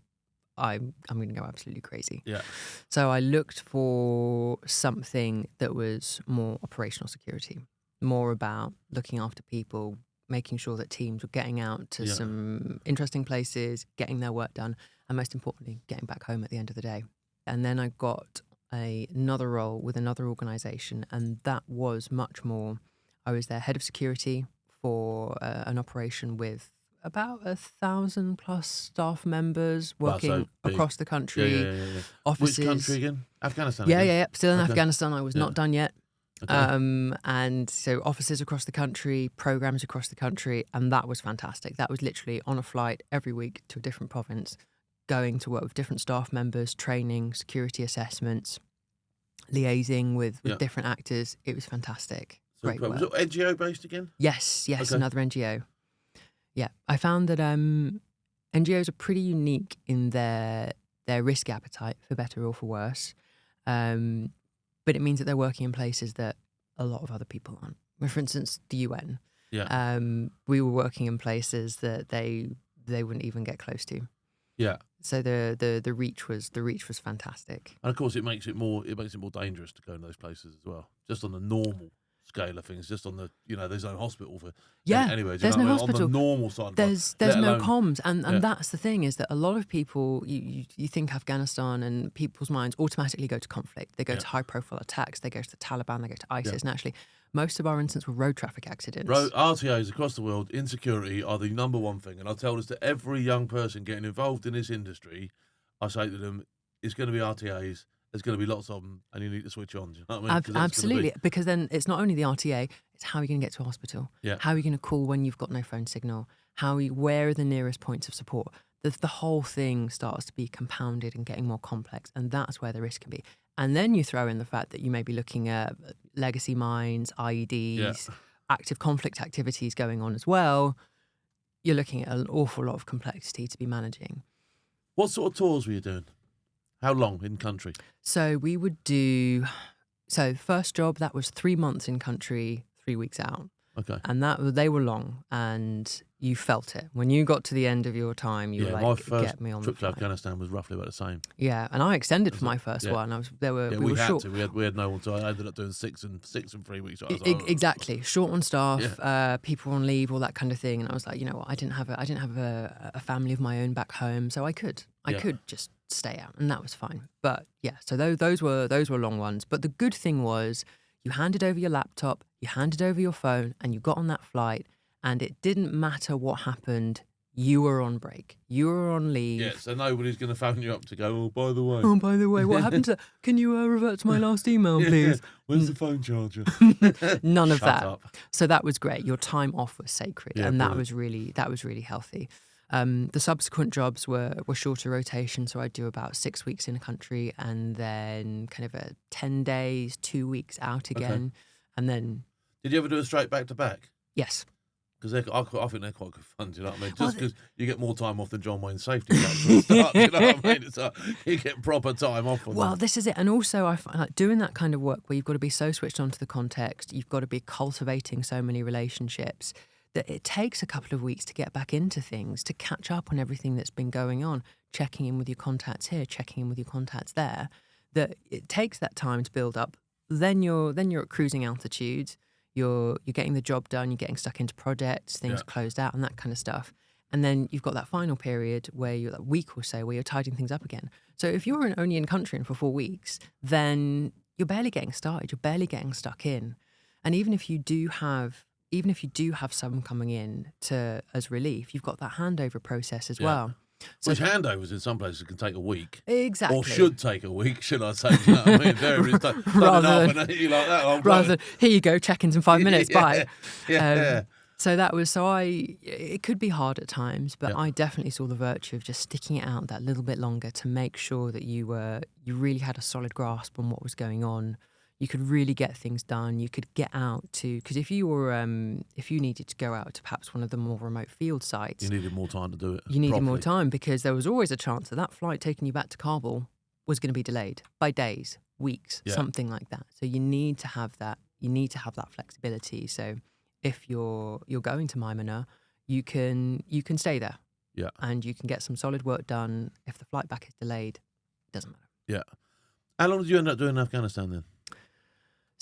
I'm going to go absolutely crazy. Yeah. So I looked for something that was more operational security, more about looking after people, making sure that teams were getting out to some interesting places, getting their work done, and most importantly, getting back home at the end of the day. And then I got another role with another organisation, and that was much more. I was their head of security for an operation with about 1,000+ staff members working so big. across the country. Yeah. Offices. Which country again? Afghanistan. Yeah, again? yeah. Still in Okay. Afghanistan. I was not done yet. Okay. And so offices across the country, programs across the country, and that was fantastic. That was literally on a flight every week to a different province, going to work with different staff members, training, security assessments, liaising with different actors. It was fantastic. Great Superb. work. Was it NGO based again? Yes, Okay. another NGO. Yeah, I found that NGOs are pretty unique in their risk appetite, for better or for worse. But it means that they're working in places that a lot of other people aren't. For instance, the UN. Yeah. We were working in places that they wouldn't even get close to. Yeah. So the reach was fantastic. And of course, it makes it more dangerous to go in those places as well. Just on the normal scale of things, just on the there's no hospital for anyway. There's no hospital. On the normal side. There's let no alone- comms, and that's the thing, is that a lot of people you think Afghanistan, and people's minds automatically go to conflict. They go to high profile attacks. They go to the Taliban. They go to ISIS. And actually, most of our incidents were road traffic accidents. RTOs across the world, insecurity are the number one thing, and I tell this to every young person getting involved in this industry. I say to them, it's going to be RTAs. There's going to be lots of them, and you need to switch on. Do you know what I mean? 'Cause that's Absolutely, because then it's not only the RTA, it's how you're going to get to a hospital. Yeah. How are you going to call when you've got no phone signal? Where are the nearest points of support? The whole thing starts to be compounded and getting more complex, and that's where the risk can be. And then you throw in the fact that you may be looking at legacy mines, IEDs, active conflict activities going on as well. You're looking at an awful lot of complexity to be managing. What sort of tours were you doing? How long in country? So we would do. So first job, that was 3 months in country, 3 weeks out. Okay. And they were long, and you felt it. When you got to the end of your time, you were my like, first get me on the trip to flight. Afghanistan was roughly about the same. Yeah, and I extended for my first one. We we were had short. to. We had no one, so I ended up doing six and 3 weeks. I was like, Exactly, short on staff, people on leave, all that kind of thing. And I was like, you know what? I didn't have a family of my own back home, so I could just stay out, and that was fine. But yeah, so those were long ones. But the good thing was, you handed over your laptop, you handed over your phone, and you got on that flight, and it didn't matter what happened. You were on break. You were on leave. Yeah, so nobody's going to phone you up to go, oh, by the way. Oh, by the way, what happened to... Can you revert to my last email, please? Where's the phone charger? None of Shut that. up. So that was great. Your time off was sacred, and that brilliant. was really healthy. The subsequent jobs were shorter rotation, so I'd do about 6 weeks in a country, and then kind of 10 days, 2 weeks out again, and then... Did you ever do a straight back to back? Yes. Because I think they're quite good fun, do you know what I mean? Just because you get more time off than John Wayne's safety cups and stuff, you know what I mean? It's you get proper time off on Well, them. this is it. And also, I find like doing that kind of work where you've got to be so switched on to the context, you've got to be cultivating so many relationships, that it takes a couple of weeks to get back into things, to catch up on everything that's been going on, checking in with your contacts here, checking in with your contacts there, that it takes that time to build up. Then you're at cruising altitude. You're getting the job done, you're getting stuck into projects, things closed out and that kind of stuff. And then you've got that final period where you're a week or so where you're tidying things up again. So if you're only in country for 4 weeks, then you're barely getting started, you're barely getting stuck in. And even if you do have even if you do have some coming in as relief, you've got that handover process as well. So which handovers in some places can take a week. Exactly. Or should take a week, should I say. Do you know what I mean? There it is. Done enough and you like that. Rather than, here you go, check-ins in 5 minutes, bye. Yeah. So it could be hard at times, but I definitely saw the virtue of just sticking it out that little bit longer to make sure that you really had a solid grasp on what was going on. You could really get things done. You could get out because if you needed to go out to perhaps one of the more remote field sites, you needed more time to do it. You needed more time because there was always a chance that flight taking you back to Kabul was going to be delayed by days, weeks, something like that. So you need to have that. You need to have that flexibility. So if you're going to Maimana, you can stay there. Yeah. And you can get some solid work done. If the flight back is delayed, it doesn't matter. Yeah. How long did you end up doing in Afghanistan then?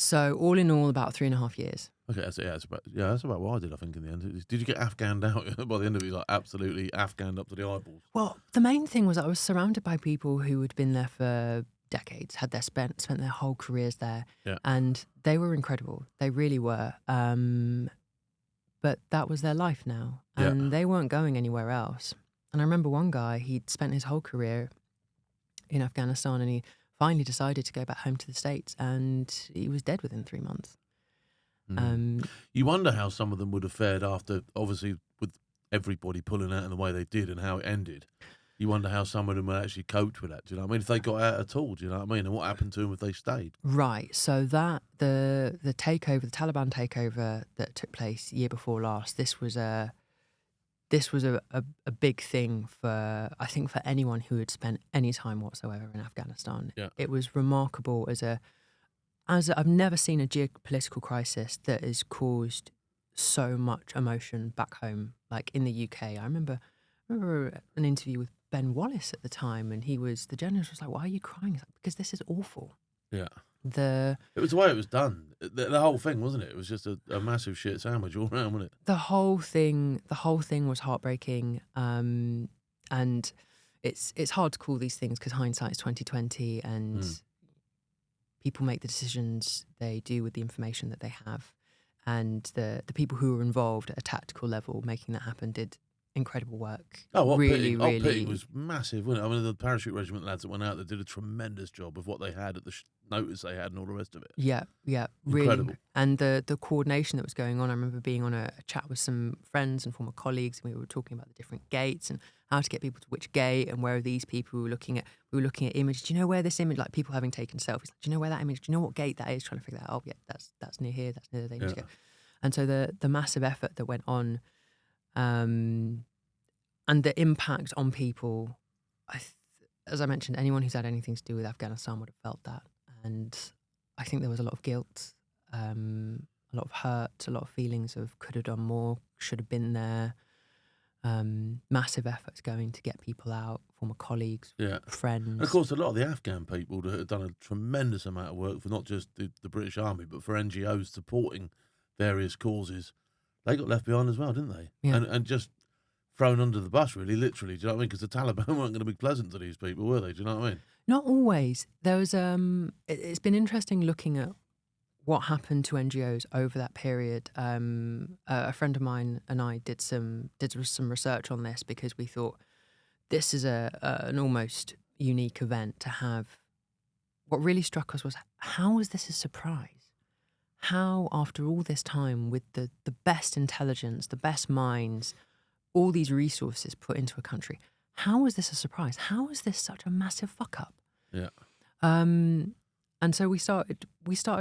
So all in all, about 3.5 years. Okay, that's about what I did, I think, in the end. Did you get Afghaned out by the end of it? Like absolutely Afghaned up to the eyeballs? Well, the main thing was I was surrounded by people who had been there for decades, had spent their whole careers there, and they were incredible. They really were. But that was their life now, and they weren't going anywhere else. And I remember one guy, he'd spent his whole career in Afghanistan, and he finally decided to go back home to the States, and he was dead within 3 months. You wonder how some of them would have fared after, obviously, with everybody pulling out in the way they did and how it ended. You wonder how some of them would actually cope with that. Do you know what I mean? If they got out at all, do you know what I mean? And what happened to them if they stayed? Right. So the takeover, the Taliban takeover that took place year before last, this was a big thing for, I think, for anyone who had spent any time whatsoever in Afghanistan. Yeah. It was remarkable as I've never seen a geopolitical crisis that has caused so much emotion back home, like in the UK. I remember an interview with Ben Wallace at the time, and the journalist was like, "Why are you crying?" He's like, "Because this is awful." Yeah. It was the way it was done. The whole thing, wasn't it? It was just a massive shit sandwich all around, wasn't it? The whole thing was heartbreaking, and it's hard to call these things because hindsight's 2020, and people make the decisions they do with the information that they have, and the people who were involved at a tactical level making that happen did incredible work. Really was massive, wasn't it? I mean, the parachute regiment lads that went out, they did a tremendous job of what they had at the notice they had and all the rest of it. Yeah, really. Incredible. And the coordination that was going on, I remember being on a chat with some friends and former colleagues, and we were talking about the different gates and how to get people to which gate and where are these people. We were looking at images. Do you know where this image, like people having taken selfies, like, do you know where that image, do you know what gate that is? Trying to figure that out. Oh, yeah, that's near here, that's near the thing. And so the massive effort that went on, and the impact on people, as I mentioned, anyone who's had anything to do with Afghanistan would have felt that. And I think there was a lot of guilt, a lot of hurt, a lot of feelings of could have done more, should have been there. Massive efforts going to get people out, former colleagues, friends. And of course, a lot of the Afghan people that have done a tremendous amount of work for not just the British Army, but for NGOs supporting various causes, they got left behind as well, didn't they? Yeah. And just thrown under the bus, really, literally. Do you know what I mean? Because the Taliban weren't going to be pleasant to these people, were they? Do you know what I mean? Not always. There was it's been interesting looking at what happened to NGOs over that period. A friend of mine and I did some research on this because we thought this is an almost unique event to have. What really struck us was, how was this a surprise? How, after all this time, with the best intelligence, the best minds, all these resources put into a country, how was this a surprise? How was this such a massive fuck up? Yeah. And so we started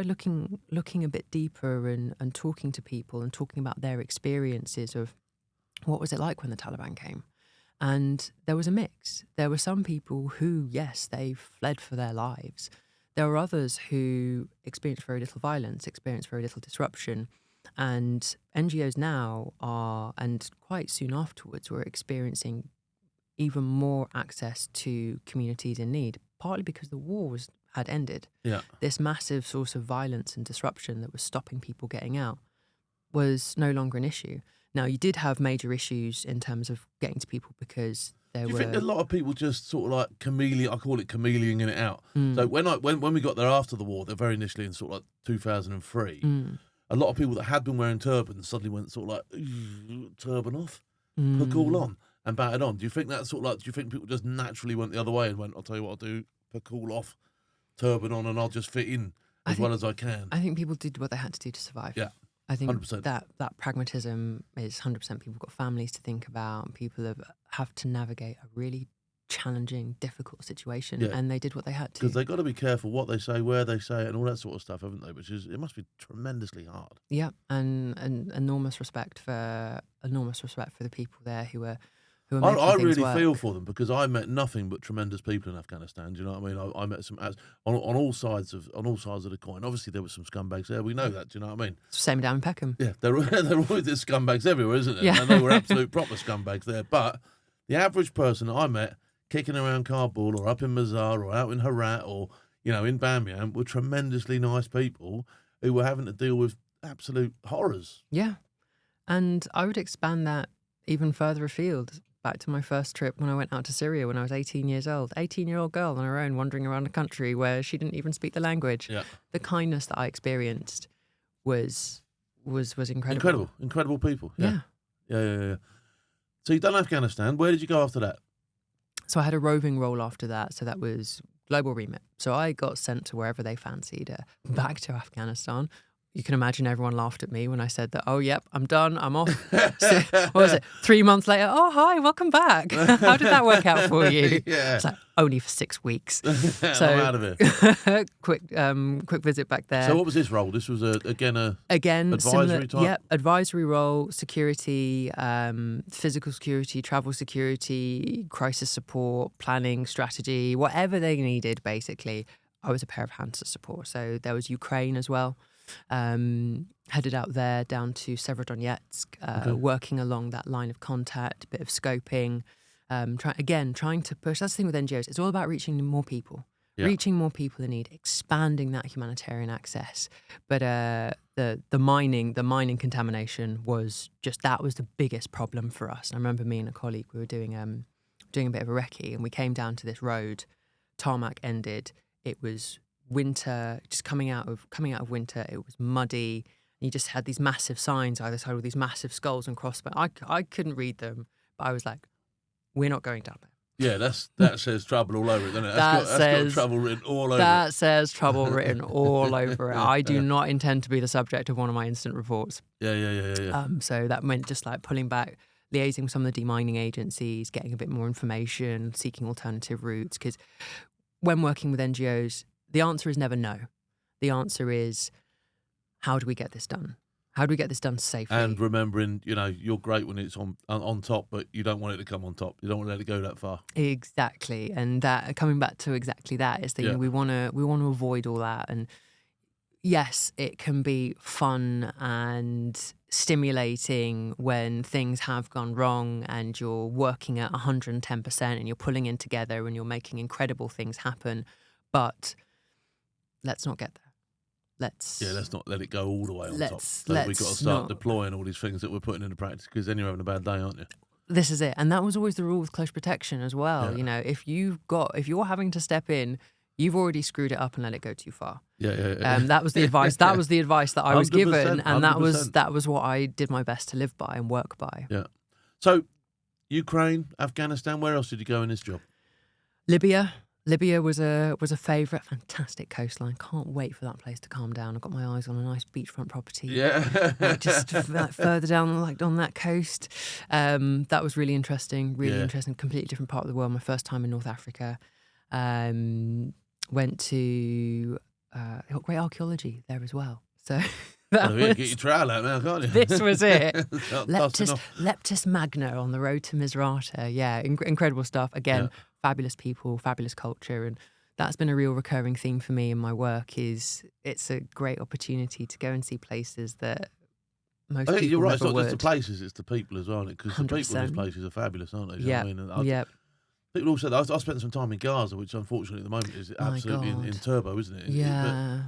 looking a bit deeper and talking to people and talking about their experiences of what was it like when the Taliban came. And there was a mix. There were some people who, yes, they fled for their lives. There were others who experienced very little violence, experienced very little disruption. And NGOs now are, and quite soon afterwards, were experiencing even more access to communities in need, partly because the war had ended. Yeah. This massive source of violence and disruption that was stopping people getting out was no longer an issue. Now, you did have major issues in terms of getting to people because there were... Do you think a lot of people just sort of like I call it chameleoning it out. So when we got there after the war, very initially in sort of like 2003, a lot of people that had been wearing turbans suddenly went sort of like, turban off, put all on, and batted on. Do you think that's sort of like, do you think people just naturally went the other way and went, I'll tell you what I'll do, put all off, turban on, and I'll just fit in as well as I can? I think people did what they had to do to survive. Yeah. I think 100%. that pragmatism is 100%. People got families to think about. People have to navigate a really challenging, difficult situation, and they did what they had to. Because they've got to be careful what they say, where they say it, and all that sort of stuff, haven't they? It must be tremendously hard. Yeah, and enormous respect for the people there who were making I things really work. feel for them, because I met nothing but tremendous people in Afghanistan. Do you know what I mean? I met some on all sides of the coin. Obviously, there were some scumbags there. We know that. Do you know what I mean? Same down in Peckham. Yeah, there always there's scumbags everywhere, isn't there? Yeah. And they were absolute proper scumbags there. But the average person that I met, kicking around Kabul or up in Mazar or out in Herat or, in Bamiyan, were tremendously nice people who were having to deal with absolute horrors. Yeah, and I would expand that even further afield. Back to my first trip when I went out to Syria when I was 18 years old. 18-year-old girl on her own wandering around a country where she didn't even speak the language. Yeah. The kindness that I experienced was incredible. Incredible people. Yeah. Yeah. So you've done Afghanistan. Where did you go after that? So I had a roving role after that. So that was global remit. So I got sent to wherever they fancied, back to Afghanistan. You can imagine everyone laughed at me when I said that, oh, yep, I'm done, I'm off. So, what was it? 3 months later, oh, hi, welcome back. How did that work out for you? Yeah. It's like, only for 6 weeks. So I'm out of here. quick visit back there. So what was this role? This was, again, advisory similar, type? Yeah, advisory role, security, physical security, travel security, crisis support, planning, strategy, whatever they needed, basically. I was a pair of hands to support. So there was Ukraine as well. Headed out there down to Severodonetsk, working along that line of contact, a bit of scoping, trying to push. That's the thing with NGOs. It's all about reaching more people, reaching more people in need, expanding that humanitarian access. But the mining contamination was the biggest problem for us. And I remember me and a colleague, we were doing a bit of a recce, and we came down to this road. Tarmac ended. It was winter, just coming out of winter. It was muddy. You just had these massive signs either side with these massive skulls and crossbones. I couldn't read them, but I was like, we're not going down there. Yeah, that says trouble all over it, doesn't it? That's got trouble written all over it. That says trouble written all over it. I do not intend to be the subject of one of my incident reports. Yeah. So that meant just like pulling back, liaising with some of the demining agencies, getting a bit more information, seeking alternative routes. Because when working with NGOs, the answer is never no. The answer is, how do we get this done? How do we get this done safely? And remembering, you're great when it's on top, but you don't want it to come on top. You don't want to let it go that far. Exactly. And that, coming back to exactly that, is that we want to avoid all that. And yes, it can be fun and stimulating when things have gone wrong and you're working at 110% and you're pulling in together and you're making incredible things happen. But let's not get there. Let's not let it go all the way on top. We've got to start deploying all these things that we're putting into practice, because then you're having a bad day, aren't you? This is it. And that was always the rule with close protection as well. Yeah. If you're having to step in, you've already screwed it up and let it go too far. Yeah. That was the advice. That was the advice that I was given, and 100%. that was what I did my best to live by and work by. Yeah. So, Ukraine, Afghanistan. Where else did you go in this job? Libya was a favourite. Fantastic coastline. Can't wait for that place to calm down. I've got my eyes on a nice beachfront property. Yeah. Just further down, on that coast. That was really interesting. Really interesting. Completely different part of the world. My first time in North Africa. Went to great archaeology there as well. So get your trowel out now, can't you? This was it. Leptis Magna on the road to Misrata. Yeah, incredible stuff. Again, fabulous people, fabulous culture, and that's been a real recurring theme for me in my work. It's a great opportunity to go and see places that most people you're right. never It's not would. just the places; it's the people as well, because the people in these places are fabulous, aren't they? Yeah, People also, I spent some time in Gaza, which unfortunately at the moment is absolutely in turbo, isn't it? Yeah.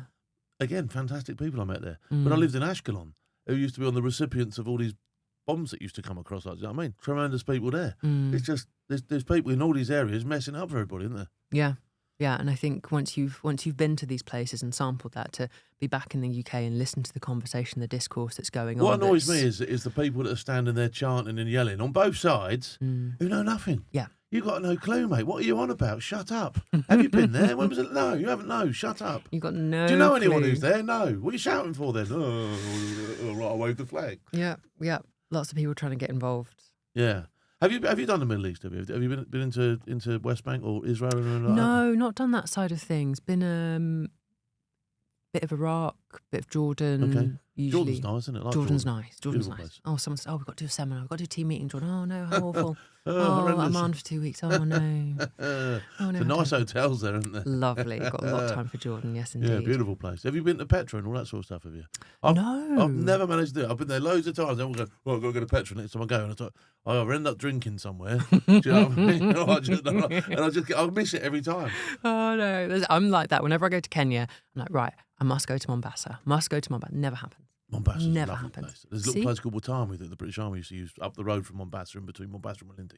But again, fantastic people I met there. When I lived in Ashkelon, who used to be on the recipients of all these bombs that used to come across us. You know what I mean? Tremendous people there. It's just, there's people in all these areas messing up for everybody, isn't there? Yeah. Yeah, and I think once you've been to these places and sampled that, to be back in the UK and listen to the conversation, the discourse that's going on. What annoys me is the people that are standing there chanting and yelling on both sides who know nothing. Yeah. You got no clue, mate. What are you on about? Shut up. Have you been there? When was it? No, you haven't. No, shut up. You got no. Do you know anyone clue. who's there? No. What are you shouting for then? Oh, right, I wave the flag. Yeah. Lots of people trying to get involved. Yeah. Have you done the Middle East? Have you been into West Bank or Israel or anything like that? No, not done that side of things. Been bit of Iraq, bit of Jordan. Okay. Usually. Jordan's nice, isn't it? Like Jordan's Jordan. nice. Jordan's Beautiful nice. place. Oh, someone said, we've got to do a seminar. We've got to do a team meeting in Jordan. Oh, no, how awful. Horrendous. I'm on for 2 weeks. Oh, no. Oh, no. Some nice hotels there, isn't there? Lovely. Got a lot of time for Jordan. Yes, indeed. Yeah, beautiful place. Have you been to Petra and all that sort of stuff, have you? No. I've never managed to do it. I've been there loads of times. Then we'll go, well, I've got to go to Petra next time I go. And I thought, I'll end up drinking somewhere. Do you know what I mean? I'll miss it every time. Oh, no. I'm like that. Whenever I go to Kenya, I'm like, right, I must go to Mombasa. Never happens. Mombasa Never a lovely happened. place. There's a little place called Watami that the British Army used to use up the road from Mombasa, in between Mombasa and Malindi.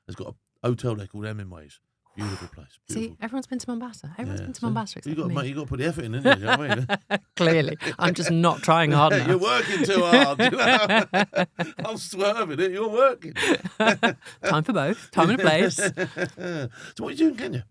There's got a hotel there called Hemingway's. Beautiful place. Beautiful. See, everyone's been to Mombasa. Everyone's been to Mombasa except you got, for me. mate, you got to put the effort in, didn't you? You know what I mean? Clearly. I'm just not trying hard enough. You're working too hard. You know? I'm swerving it. You're working. Time for both. Time and a place. So what are you doing in Kenya?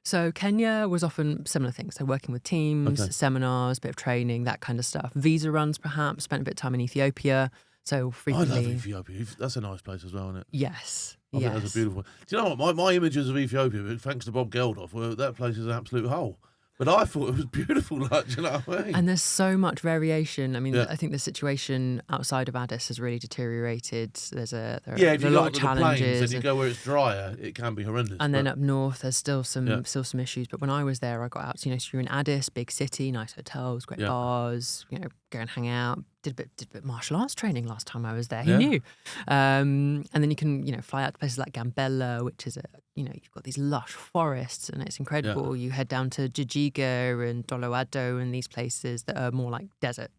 So Kenya was often similar things. So working with teams, seminars, bit of training, that kind of stuff. Visa runs, perhaps. Spent a bit of time in Ethiopia. So frequently. I love Ethiopia. That's a nice place as well, isn't it? Yes. I think that's a beautiful. Do you know what? My images of Ethiopia, thanks to Bob Geldof, were that place is an absolute hole. But I thought it was beautiful, like, do you know what I mean? And there's so much variation. I mean, Yeah. I think the situation outside of Addis has really deteriorated. There if are you a go lot up of to the challenges. plains and you go where it's drier, it can be horrendous. And then up north, there's still some Yeah. issues. But when I was there, I got out. So you're in Addis, big city, nice hotels, great bars. Go and hang out. Did a bit of martial arts training last time I was there. Who knew? And then you can fly out to places like Gambella, which is you've got these lush forests and it's incredible. You head down to Jijiga and Doloado and these places that are more like desert.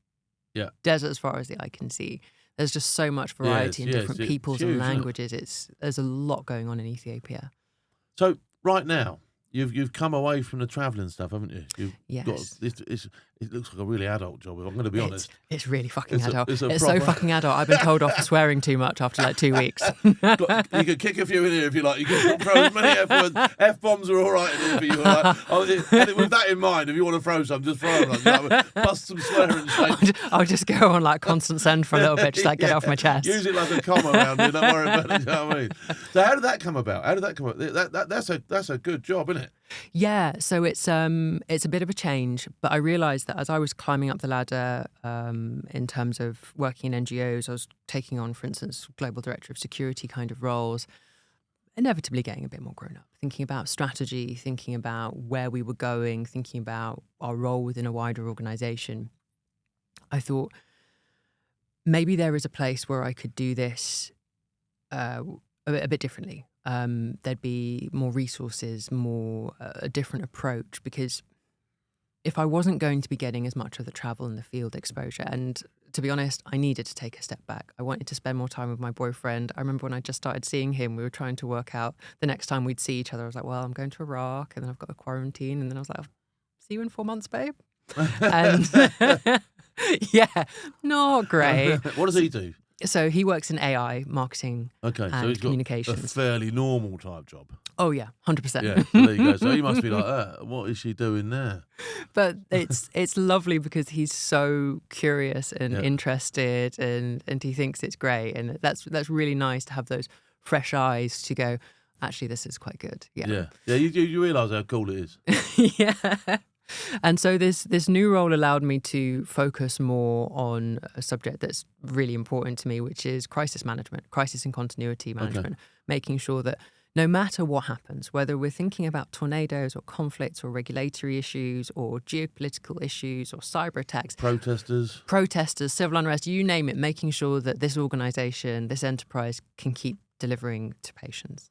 Yeah. Desert as far as the eye can see. There's just so much variety in different peoples huge, and languages. There's a lot going on in Ethiopia. So right now, you've come away from the travelling stuff, haven't you? Yes. It looks like a really adult job, if I'm going to be honest. It's really fucking adult. It's so fucking adult. I've been told off for swearing too much after like 2 weeks. You can kick a few in here if you like. You can throw as many F-words. F-bombs are all right in here for you. And with that in mind, if you want to throw some, just throw them. Bust some swearing shapes. I'll just go on like constant send for a little bit, just like get it off my chest. Use it like a comma around you. Don't worry about it. You know what I mean? So how did that come about? That's a good job, isn't it? Yeah, so it's a bit of a change, but I realised that as I was climbing up the ladder in terms of working in NGOs, I was taking on, for instance, global director of security kind of roles, inevitably getting a bit more grown up, thinking about strategy, thinking about where we were going, thinking about our role within a wider organisation. I thought maybe there is a place where I could do this a bit differently. There'd be more resources, a different approach, because if I wasn't going to be getting as much of the travel and the field exposure, and to be honest, I needed to take a step back. I wanted to spend more time with my boyfriend. I remember when I just started seeing him, we were trying to work out the next time we'd see each other. I was like, well, I'm going to Iraq, and then I've got a quarantine, and then I was like, I'll see you in 4 months, babe. And yeah, not great. What does he do? So he works in AI, marketing and so he's communications. got a fairly normal type job. Oh, yeah, 100%. Yeah, so there you go. So he must be like, what is she doing there? But it's lovely because he's so curious and interested and he thinks it's great. And that's really nice to have those fresh eyes to go, actually, this is quite good. Yeah. Yeah, you realise how cool it is. Yeah. And so this new role allowed me to focus more on a subject that's really important to me, which is crisis management, crisis and continuity management, making sure that no matter what happens, whether we're thinking about tornadoes or conflicts or regulatory issues or geopolitical issues or cyber attacks, protesters, civil unrest, you name it, making sure that this organisation, this enterprise can keep delivering to patients.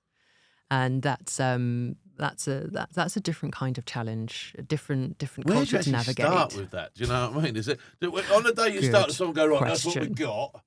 And that's a different kind of challenge, a different culture to navigate. Where do you start with that? Do you know what I mean? Is it on the day you start, does someone go, right, that's what we got?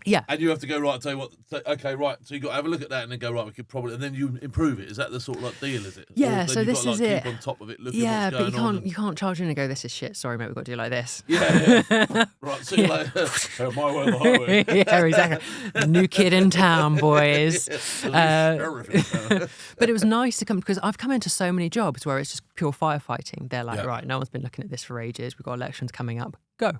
Yeah. And you have to go, right, tell you what, okay, right, so you got to have a look at that and then go, right, we could probably, and then you improve it. Is that the sort of like deal, is it? Yeah, Or so then this you've got to, is like, it. keep on top of it, looking Yeah, what's but going on. you can't charge in and go, this is shit, sorry mate, we've got to do it like this. Yeah. Right, see you later. My way or the highway. Yeah, exactly. New kid in town, boys. Terrific. But it was nice to come, because I've come into so many jobs where it's just pure firefighting. They're like, Yeah. right, no one's been looking at this for ages. We've got elections coming up. Go.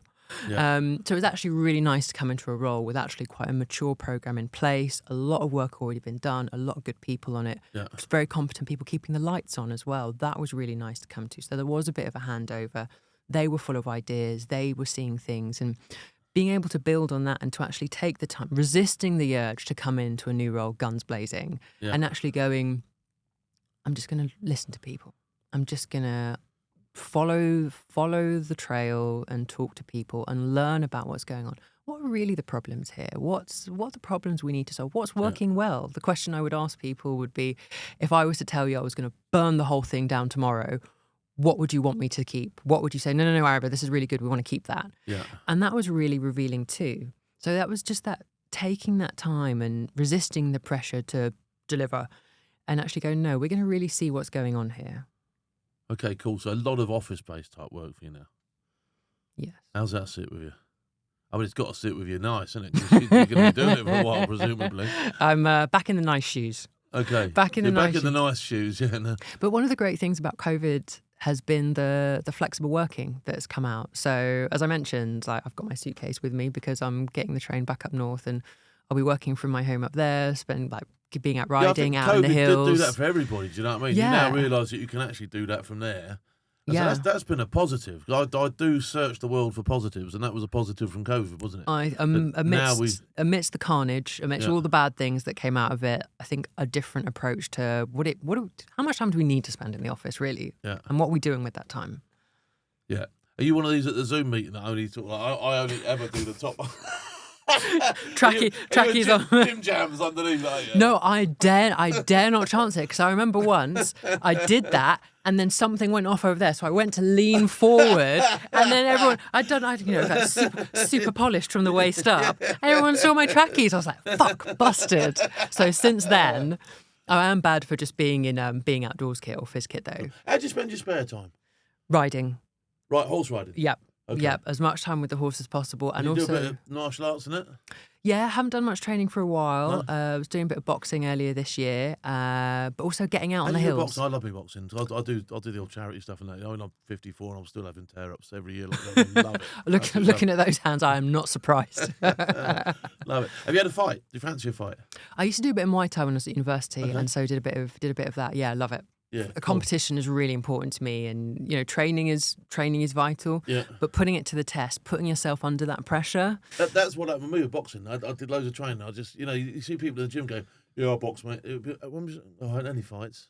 Yeah. So it was actually really nice to come into a role with actually quite a mature program in place, a lot of work already been done, a lot of good people on it, Yeah. very competent people keeping the lights on as well. That was really nice to come to. So there was a bit of a handover. They were full of ideas. They were seeing things, and being able to build on that and to actually take the time, resisting the urge to come into a new role, guns blazing, Yeah. and actually going, I'm just going to listen to people. I'm just going to follow the trail and talk to people and learn about what's going on. What are really the problems here? What are the problems we need to solve? What's working well? The question I would ask people would be, if I was to tell you I was going to burn the whole thing down tomorrow, what would you want me to keep? What would you say? No, Araba, this is really good. We want to keep that. Yeah. And that was really revealing too. So that was just that, taking that time and resisting the pressure to deliver and actually go, no, we're going to really see what's going on here. Okay, cool. So a lot of office-based type work for you now. Yes. How's that sit with you? I mean, it's got to sit with you nice, isn't it? 'Cause you're going to be doing it for a while, presumably. I'm back in the nice shoes. Okay. Back in the You're nice back in the nice shoes, yeah. No. But one of the great things about COVID has been the flexible working that's come out. So as I mentioned, like, I've got my suitcase with me because I'm getting the train back up north, and I'll be working from my home up there, being out riding, yeah, I out in think the COVID hills. did do that for everybody, do you know what I mean? Yeah. You now realise that you can actually do that from there. And Yeah. so that's been a positive. I do search the world for positives, and that was a positive from COVID, wasn't it? Amidst the carnage, amidst all the bad things that came out of it, I think a different approach to how much time do we need to spend in the office, really? Yeah. And what are we doing with that time? Yeah. Are you one of these at the Zoom meeting that only sort of like, I only ever do the top? Trackies on. Gym jams underneath. Like, yeah. No, I dare not chance it, because I remember once I did that and then something went off over there, so I went to lean forward and then everyone, like super polished from the waist up. Everyone saw my trackies. I was like, fuck, busted. So since then, I am bad for just being in being outdoors kit or phys kit though. How do you spend your spare time? Riding. Right, horse riding. Yep. Okay. Yep, as much time with the horse as possible. And you also do a bit of martial arts in it? Yeah, haven't done much training for a while. No. I was doing a bit of boxing earlier this year, but also getting out on the you do hills. boxing? I love me boxing. I do the old charity stuff and that. I mean, I'm 54 and I'm still having tear-ups every year. I love it. Looking at those hands, I am not surprised. Love it. Have you had a fight? Do you fancy a fight? I used to do a bit of Muay Thai when I was at university, Okay. and so did a bit of that. Yeah, I love it. Yeah. A competition is really important to me, and training is vital. Yeah. But putting it to the test, putting yourself under that pressure. That's what happened with me with boxing. I did loads of training. I just, you see people in the gym go, yeah, I box, mate. I had any fights.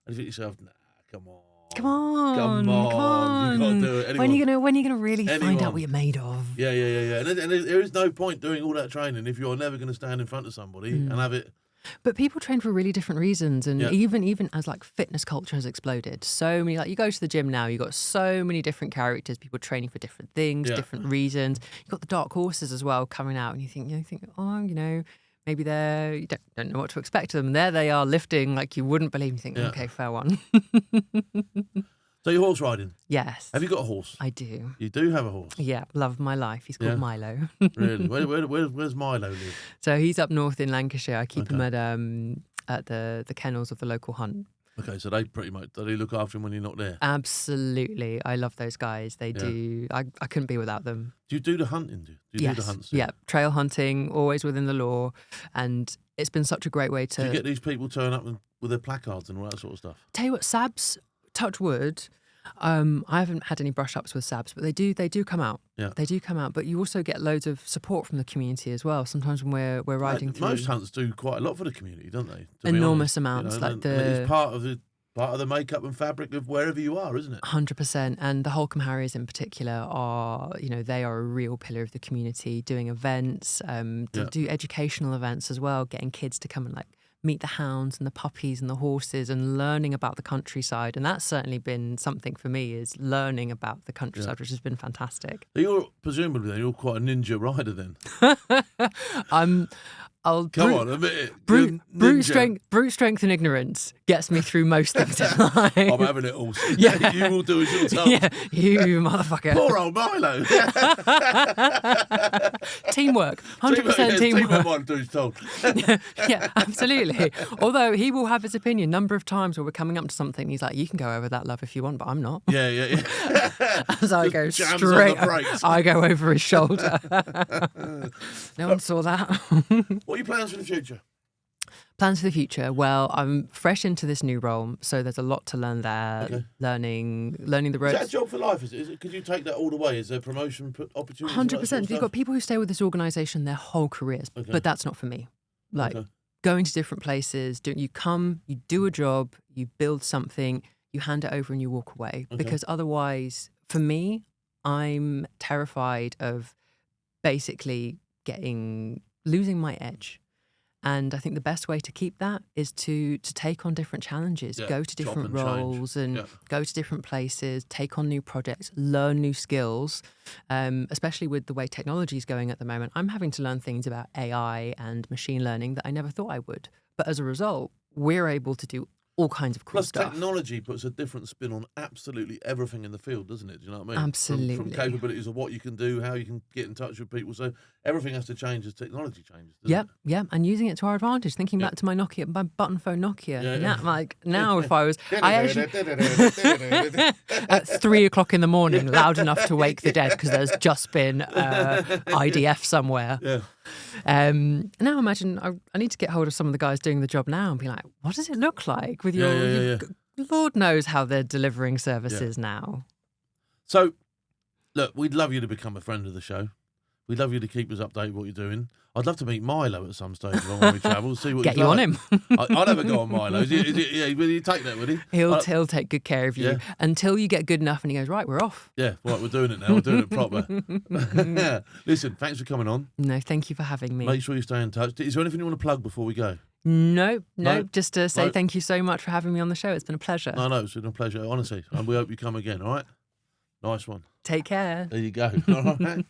And you think to yourself, nah, come on. Come on. You got to do it. When are you gonna really find out what you're made of? Yeah. And there is no point doing all that training if you're never going to stand in front of somebody and have it. But people train for really different reasons, and Yeah. even as like fitness culture has exploded, so many, like, you go to the gym now, you've got so many different characters, people training for different things, Yeah. different reasons. You've got the dark horses as well coming out, and you think, maybe you don't know what to expect of them. There they are lifting like you wouldn't believe. You think, Yeah. okay, fair one. So you're horse riding. Yes. Have you got a horse? I do. You do have a horse. Yeah, love my life. He's called Yeah. Milo. Really? Where's Milo live? So he's up north in Lancashire. I keep him Okay. at the kennels of the local hunt. Okay, so they pretty much, do they look after him when you're not there? Absolutely. I love those guys. They do. I couldn't be without them. Do you do the hunting? Do you Yes. do the hunts? Yeah. Trail hunting, always within the law. And it's been such a great way to Do you get these people turn up with their placards and all that sort of stuff? tell you what, Sabs, touch wood. I haven't had any brush ups with Sabs, but they do come out. Yeah. They do come out. But you also get loads of support from the community as well. Sometimes when we're riding through. Most hunts do quite a lot for the community, don't they? To be Enormous honest, amounts, like and it's part of the makeup and fabric of wherever you are, isn't it? 100%. And the Holcombe Harriers in particular are, they are a real pillar of the community, doing events, do educational events as well, getting kids to come and like meet the hounds and the puppies and the horses and learning about the countryside. And that's certainly been something for me, is learning about the countryside, which has been fantastic. Presumably you're quite a ninja rider then. Come on, admit it. Brute strength and ignorance gets me through most things in life. I'm having it all. Yeah, you will do as you're told. Yeah, you motherfucker. Poor old Milo. Teamwork, 100% teamwork. Teamwork might do as told. Yeah, absolutely. Although he will have his opinion. Number of times where we're coming up to something, he's like, "You can go over that, love, if you want, but I'm not." Yeah. As I go straight, I go over his shoulder. No one saw that. What are your plans for the future? Plans for the future? Well, I'm fresh into this new role, so there's a lot to learn there. Okay. Learning the ropes. Is that a job for life? Is it? Could you take that all the way? Is there promotion opportunities? 100%. You've got people who stay with this organisation their whole careers, but that's not for me. Going to different places, you come, you do a job, you build something, you hand it over and you walk away. Because otherwise, for me, I'm terrified of basically losing my edge. And I think the best way to keep that is to take on different challenges, go to different roles and go to different places, take on new projects, learn new skills, especially with the way technology is going at the moment. I'm having to learn things about AI and machine learning that I never thought I would. But as a result, we're able to do all kinds of cool stuff. Plus, technology puts a different spin on absolutely everything in the field, doesn't it? Do you know what I mean? Absolutely. From capabilities of what you can do, how you can get in touch with people. So everything has to change as technology changes, doesn't it? Yeah. And using it to our advantage. Thinking back to my button phone Nokia. Now if I was... I actually... at 3 o'clock in the morning, loud enough to wake the dead because there's just been IDF somewhere. Yeah. Now imagine I need to get hold of some of the guys doing the job now and be like, what does it look like with your Lord knows how they're delivering services now. So, look, we'd love you to become a friend of the show. We'd love you to keep us updated what you're doing. I'd love to meet Milo at some stage when we travel. See what get he's you like. on him. I'll never go on Milo. Will he take that? Would he? He'll take good care of you until you get good enough, and he goes, right, we're off. Yeah, right, we're doing it now. We're doing it proper. Listen, thanks for coming on. No, thank you for having me. Make sure you stay in touch. Is there anything you want to plug before we go? No. Just to say thank you so much for having me on the show. It's been a pleasure. No, it's been a pleasure, honestly. And we hope you come again, all right? Nice one. Take care. There you go. All right.